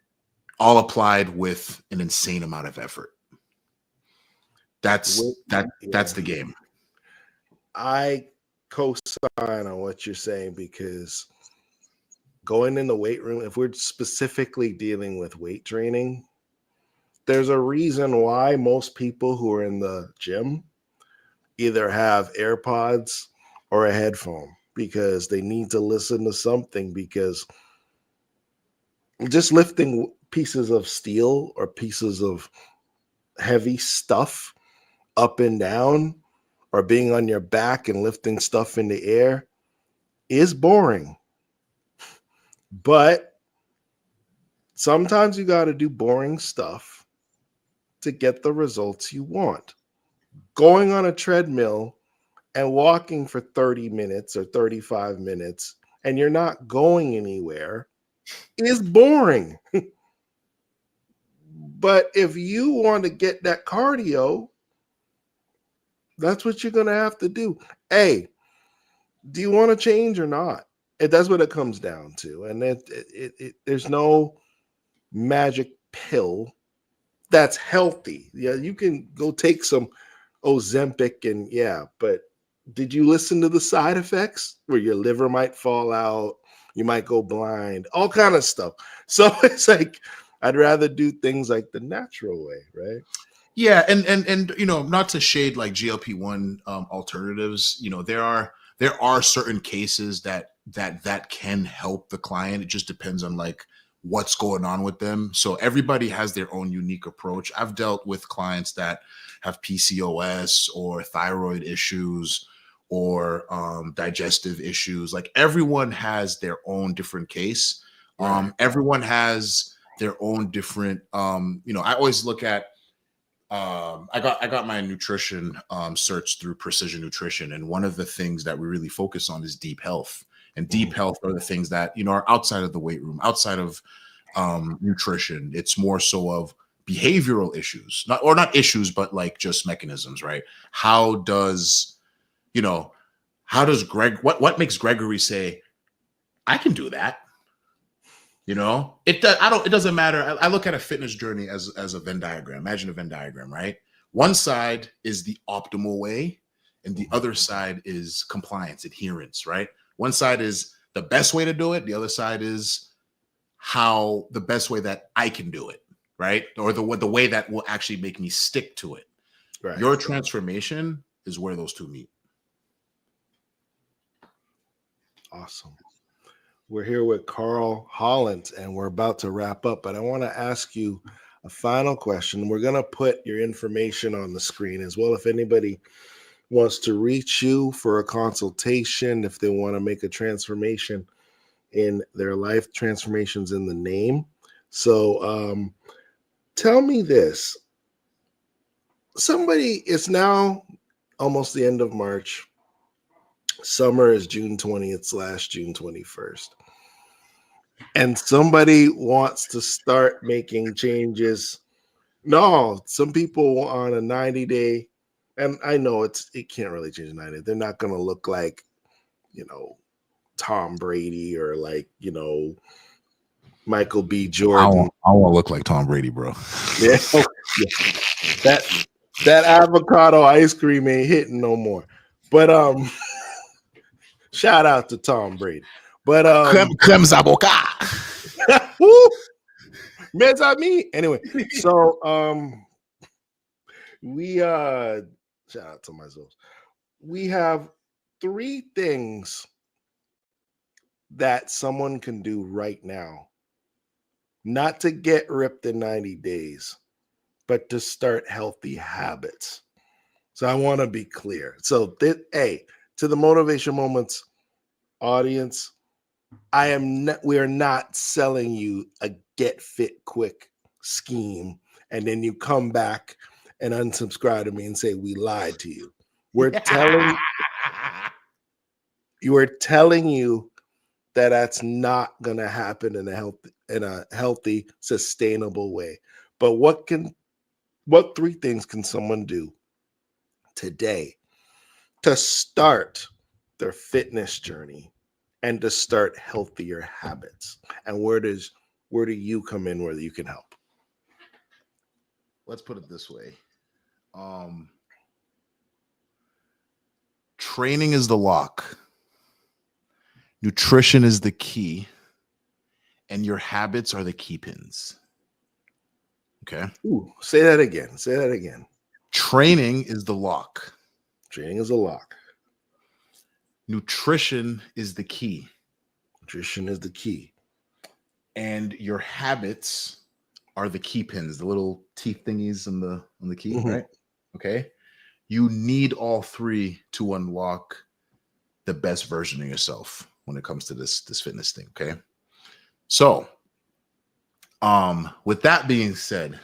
all applied with an insane amount of effort. That's the game. I co-sign on what you're saying, because going in the weight room, if we're specifically dealing with weight training, there's a reason why most people who are in the gym either have AirPods or a headphone, because they need to listen to something, because just lifting pieces of steel or pieces of heavy stuff up and down, or being on your back and lifting stuff in the air, is boring. But sometimes you got to do boring stuff to get the results you want. Going on a treadmill and walking for 30 minutes or 35 minutes and you're not going anywhere is boring. But if you want to get that cardio, that's what you're going to have to do. Hey, do you want to change or not? And that's what it comes down to. And there's no magic pill that's healthy. Yeah, you can go take some Ozempic and but did you listen to the side effects where your liver might fall out, you might go blind, all kind of stuff. So it's like, I'd rather do things like the natural way, right? Yeah, and not to shade like GLP-1 alternatives, there are certain cases that can help the client. It just depends on like what's going on with them. So everybody has their own unique approach. I've dealt with clients that have PCOS or thyroid issues or digestive issues. Like everyone has their own different case. Right. Everyone has their own different I always look at I got my nutrition search through Precision Nutrition, and one of the things that we really focus on is deep health. And deep health are the things that are outside of the weight room, outside of nutrition. It's more so of behavioral issues, not issues, but like just mechanisms, right? How does what makes Gregory say, I can do that? It doesn't matter. I look at a fitness journey as a Venn diagram. Imagine a Venn diagram, right? One side is the optimal way, and the other side is compliance, adherence, right? One side is the best way to do it. The other side is the best way that I can do it, right? Or the way that will actually make me stick to it. Right. Your transformation is where those two meet. Awesome. We're here with Carl Hollant, and we're about to wrap up, but I want to ask you a final question. We're going to put your information on the screen as well. If anybody wants to reach you for a consultation, if they want to make a transformation in their life, transformations in the name. So tell me this. It's now almost the end of March. Summer is June 20th / June 21st. And somebody wants to start making changes. No, some people on a 90-day, and I know it can't really change 90. They're not going to look like, Tom Brady or like, Michael B. Jordan. I want to look like Tom Brady, bro. Yeah. That avocado ice cream ain't hitting no more. But shout out to Tom Brady. But creme zaboka. Anyway, so we shout out to myself. We have 3 things that someone can do right now, not to get ripped in 90 days, but to start healthy habits. So I want to be clear. So to the Motivation Moments audience, we are not selling you a get fit quick scheme, and then you come back and unsubscribe to me and say we lied to you. We're telling you that that's not going to happen in a healthy, sustainable way. But what 3 things can someone do today to start their fitness journey and to start healthier habits? And where do you come in where you can help? Let's put it this way. Training is the lock. Nutrition is the key. And your habits are the key pins. Okay. Ooh, say that again. Training is the lock. Training is a lock. Nutrition is the key. Nutrition is the key. And your habits are the key pins, the little teeth thingies on the key, right? Okay. You need all 3 to unlock the best version of yourself when it comes to this fitness thing. Okay. So, with that being said,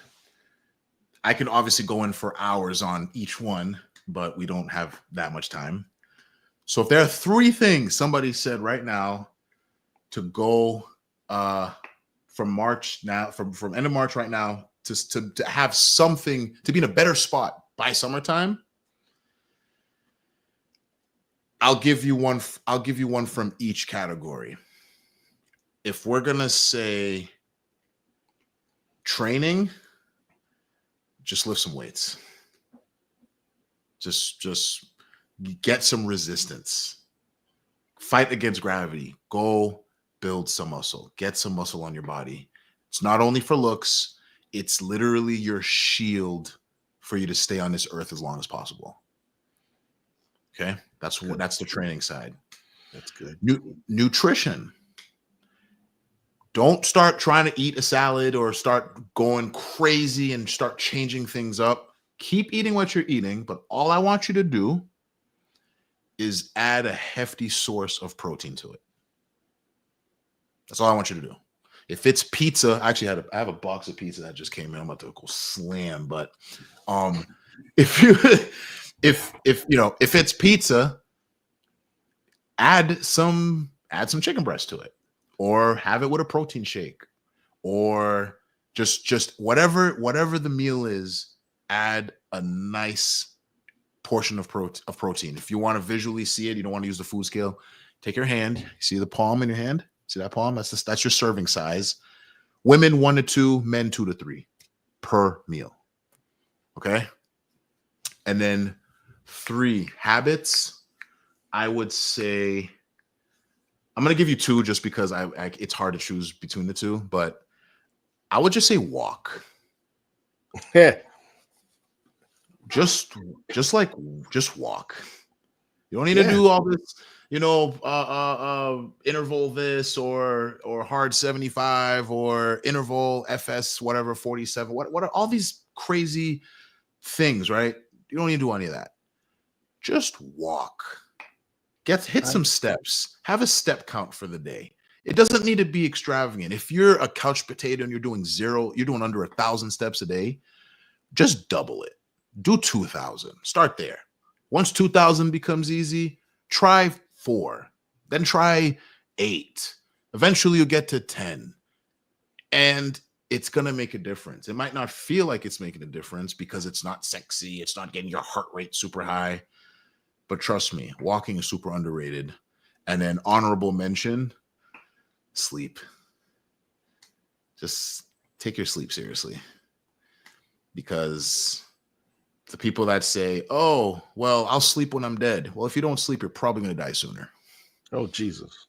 I can obviously go in for hours on each one, but we don't have that much time. So if there are 3 things somebody said right now to go from March now, from end of March right now to have something, to be in a better spot by summertime, I'll give you one from each category. If we're gonna say training, just lift some weights. Just get some resistance. Fight against gravity. Go build some muscle. Get some muscle on your body. It's not only for looks, it's literally your shield for you to stay on this earth as long as possible. Okay, that's the training side. That's good. Nutrition. Don't start trying to eat a salad or start going crazy and start changing things up. Keep eating what you're eating, but all I want you to do is add a hefty source of protein to it. That's all I want you to do. If it's pizza, I have a box of pizza that just came in. I'm about to go slam, but if it's pizza, add some chicken breast to it, or have it with a protein shake, or just whatever the meal is, add a nice portion of protein. If you want to visually see it, you don't want to use the food scale, take your hand, see the palm in your hand? See that palm? That's your serving size. Women 1 to 2, men 2 to 3 per meal. Okay. And then 3 habits. I would say I'm going to give you 2 just because it's hard to choose between the 2, but I would just say walk. Yeah. Just walk. You don't need to do all this, interval this or hard 75 or interval FS, whatever, 47, what are all these crazy things, right? You don't need to do any of that. Just walk. Hit some steps. Have a step count for the day. It doesn't need to be extravagant. If you're a couch potato and you're doing under 1,000 steps a day, just double it. Do 2,000. Start there. Once 2,000 becomes easy, try 4. Then try 8. Eventually you'll get to 10. And it's going to make a difference. It might not feel like it's making a difference because it's not sexy. It's not getting your heart rate super high. But trust me, walking is super underrated. And then honorable mention, sleep. Just take your sleep seriously. Because the people that say, oh, well, I'll sleep when I'm dead. Well, if you don't sleep, you're probably going to die sooner. Oh, Jesus.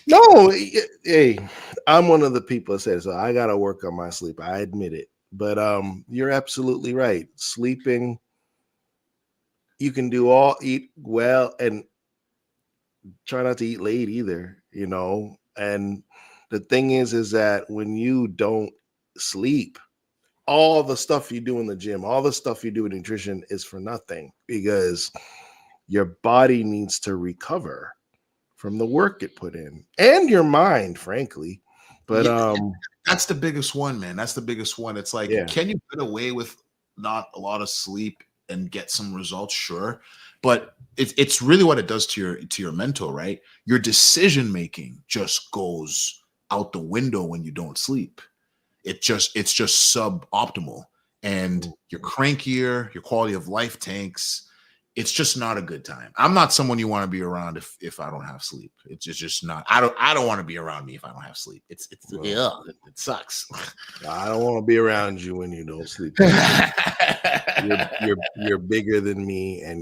No, hey, I'm one of the people that says, so I got to work on my sleep. I admit it. But you're absolutely right. Sleeping, you can eat well, and try not to eat late either, And the thing is that when you don't sleep, all the stuff you do in the gym, all the stuff you do in nutrition is for nothing, because your body needs to recover from the work it put in, and your mind, frankly. But that's the biggest one, man. That's the biggest one. It's like, can you get away with not a lot of sleep and get some results? Sure. But it's really what it does to your mental, right? Your decision making just goes out the window when you don't sleep. It's just suboptimal, and you're crankier, your quality of life tanks. It's just not a good time. I'm not someone you want to be around if I don't have sleep. It's just not. I don't want to be around me if I don't have sleep. It sucks. I don't want to be around you when you don't sleep. You're bigger than me, and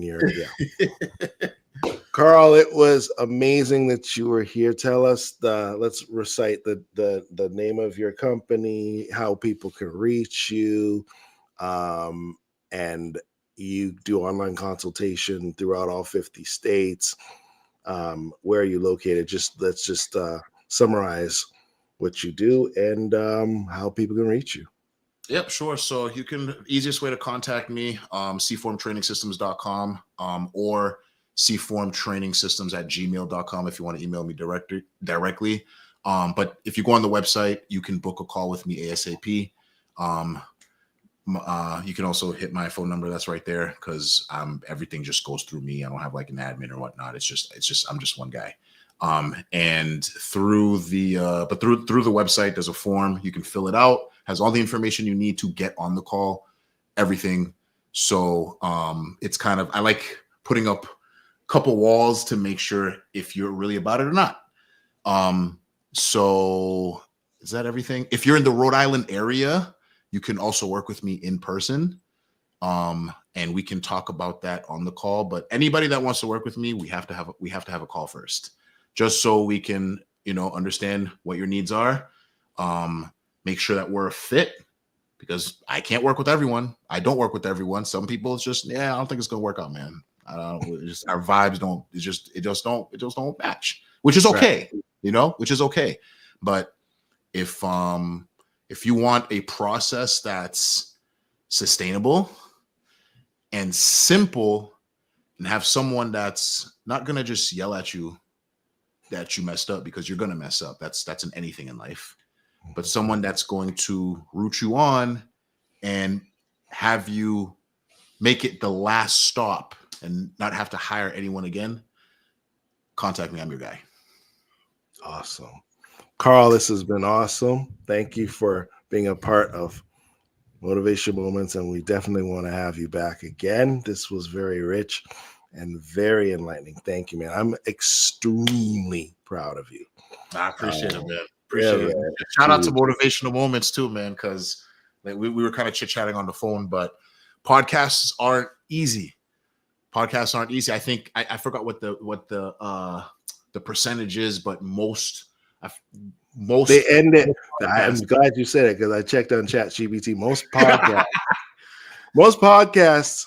Carl, it was amazing that you were here. Tell us let's recite the name of your company, how people can reach you, and you do online consultation throughout all 50 states. Where are you located? Let's summarize what you do and how people can reach you. Yep, sure. So easiest way to contact me, cformtrainingsystems.com, or cformtrainingsystems@gmail.com if you want to email me directly. But if you go on the website, you can book a call with me ASAP. You can also hit my phone number. That's right there, because everything just goes through me. I don't have like an admin or whatnot. It's just I'm just one guy. And through the website, there's a form. You can fill it out. Has all the information you need to get on the call. Everything. So it's kind of, I like putting up a couple walls to make sure if you're really about it or not. So is that everything? If you're in the Rhode Island area, you can also work with me in person. And we can talk about that on the call. But anybody that wants to work with me, we have to have a call first, just so we can, understand what your needs are. Make sure that we're a fit, because I can't work with everyone. I don't work with everyone. Some people, it's just, I don't think it's gonna work out, man. I don't know. Just our vibes don't. It just don't match, which is okay, which is okay. But if you want a process that's sustainable and simple, and have someone that's not gonna just yell at you that you messed up, because you're gonna mess up. That's in anything in life. But someone that's going to root you on and have you make it the last stop and not have to hire anyone again, contact me. I'm your guy. Awesome. Carl, this has been awesome. Thank you for being a part of Motivation Moments, and we definitely want to have you back again. This was very rich and very enlightening. Thank you, man. I'm extremely proud of you. I appreciate it, man. Appreciate it. Man. Shout out to Motivational Moments too, man, because we were kind of chit-chatting on the phone, but podcasts aren't easy. Podcasts aren't easy. I think I forgot what the percentage is, but most they end it. I'm glad you said it, because I checked on ChatGPT. Most podcasters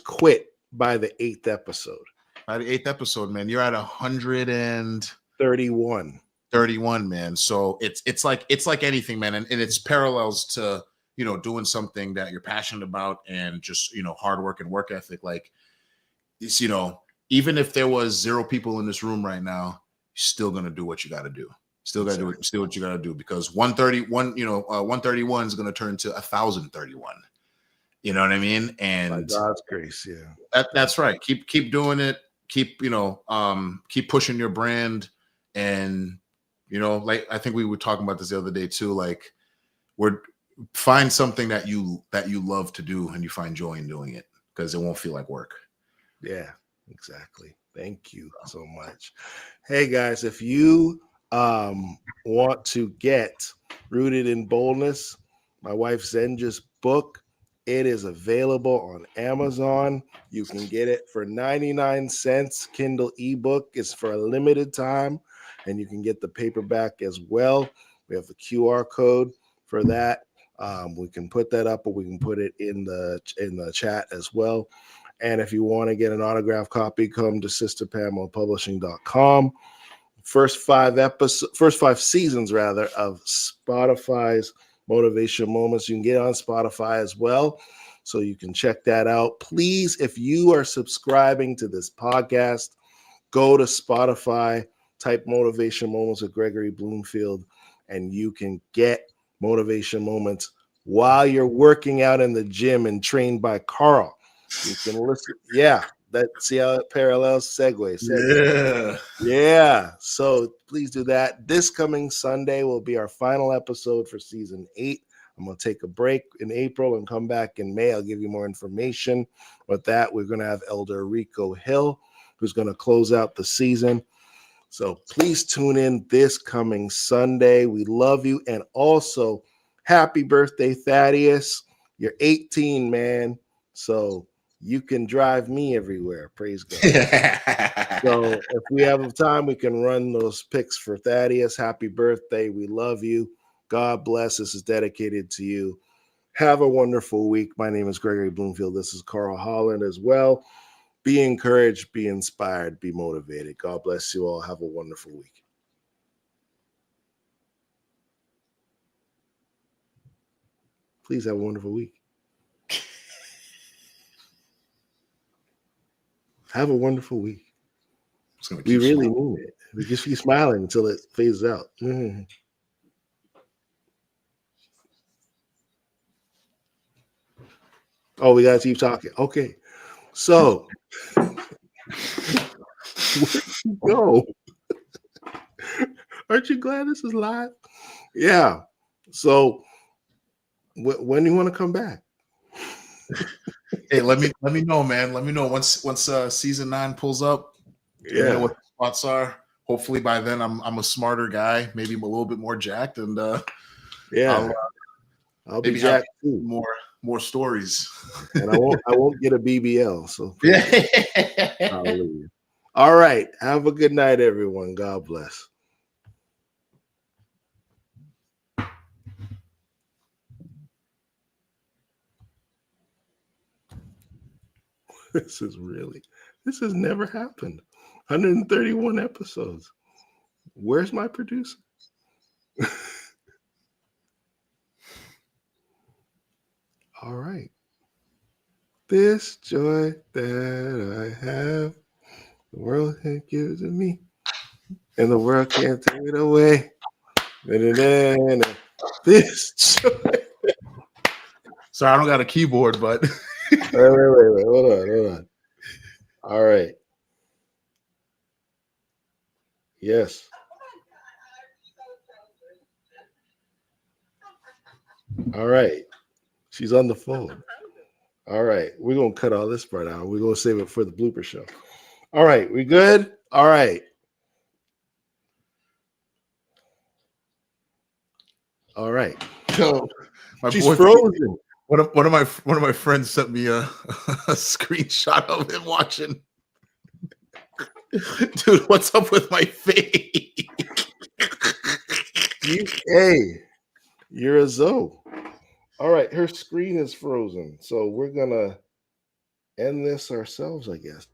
quit by the 8th episode. By the 8th episode, man, you're at 131, man. So it's like anything, man, and it's parallels to doing something that you're passionate about, and just hard work and work ethic. Like it's even if there was 0 people in this room right now, you're still gonna do what you got to do. Still got to do it. Still what you got to do, because 131 is gonna turn to 1,031. You know what I mean? And by God's grace, yeah. That's right. Keep doing it. Keep keep pushing your brand, and like I think we were talking about this the other day too. Like, find something that you love to do, and you find joy in doing it, because it won't feel like work. Yeah, exactly. Thank you so much. Hey guys, if you want to get Rooted in Boldness, my wife Zenja's book, it is available on Amazon. You can get it for 99 cents. Kindle ebook is for a limited time, and you can get the paperback as well. We have the QR code for that. We can put that up, or we can put it in the chat as well. And if you want to get an autographed copy, come to sisterpamelapublishing.com. First 5 seasons of Spotify's Motivation Moments. You can get on Spotify as well, so you can check that out. Please, if you are subscribing to this podcast, go to Spotify, type Motivation Moments with Gregory Bloomfield, and you can get Motivation Moments while you're working out in the gym and trained by Carl. You can listen. Yeah, see how it parallels? Segue. Yeah. So please do that. This coming Sunday will be our final episode for season 8. I'm going to take a break in April and come back in May. I'll give you more information. With that, we're going to have Elder Rico Hill, who's going to close out the season. So please tune in this coming Sunday. We love you. And also, happy birthday, Thaddeus. You're 18, man. So you can drive me everywhere. Praise God. So if we have time, we can run those pics for Thaddeus. Happy birthday. We love you. God bless. This is dedicated to you. Have a wonderful week. My name is Gregory Bloomfield. This is Carl Holland as well. Be encouraged, be inspired, be motivated. God bless you all. Have a wonderful week. Please have a wonderful week. Have a wonderful week. We really mean it. We just keep smiling until it phases out. Mm-hmm. Oh, we got to keep talking. Okay. So, where did you go? Aren't you glad this is live? Yeah. So, when do you want to come back? Hey, let me know, man. Let me know once season 9 pulls up. Yeah, you know what the spots are. Hopefully by then I'm a smarter guy, maybe a little bit more jacked, and I'll be jacked too. More stories. And I won't get a BBL. So hallelujah. All right. Have a good night, everyone. God bless. This has never happened. 131 episodes. Where's my producer? All right. This joy that I have, the world has given to me, and the world can't take it away. This joy. Sorry, I don't got a keyboard, but Wait. Hold on. All right. Yes. All right. She's on the phone. All right. We're going to cut all this part out. We're going to save it for the blooper show. All right. We good? All right. All right. yo, She's frozen. One of my friends sent me a screenshot of him watching. Dude, what's up with my face? Hey, you're a Zoe. All right, her screen is frozen, so we're gonna end this ourselves, I guess.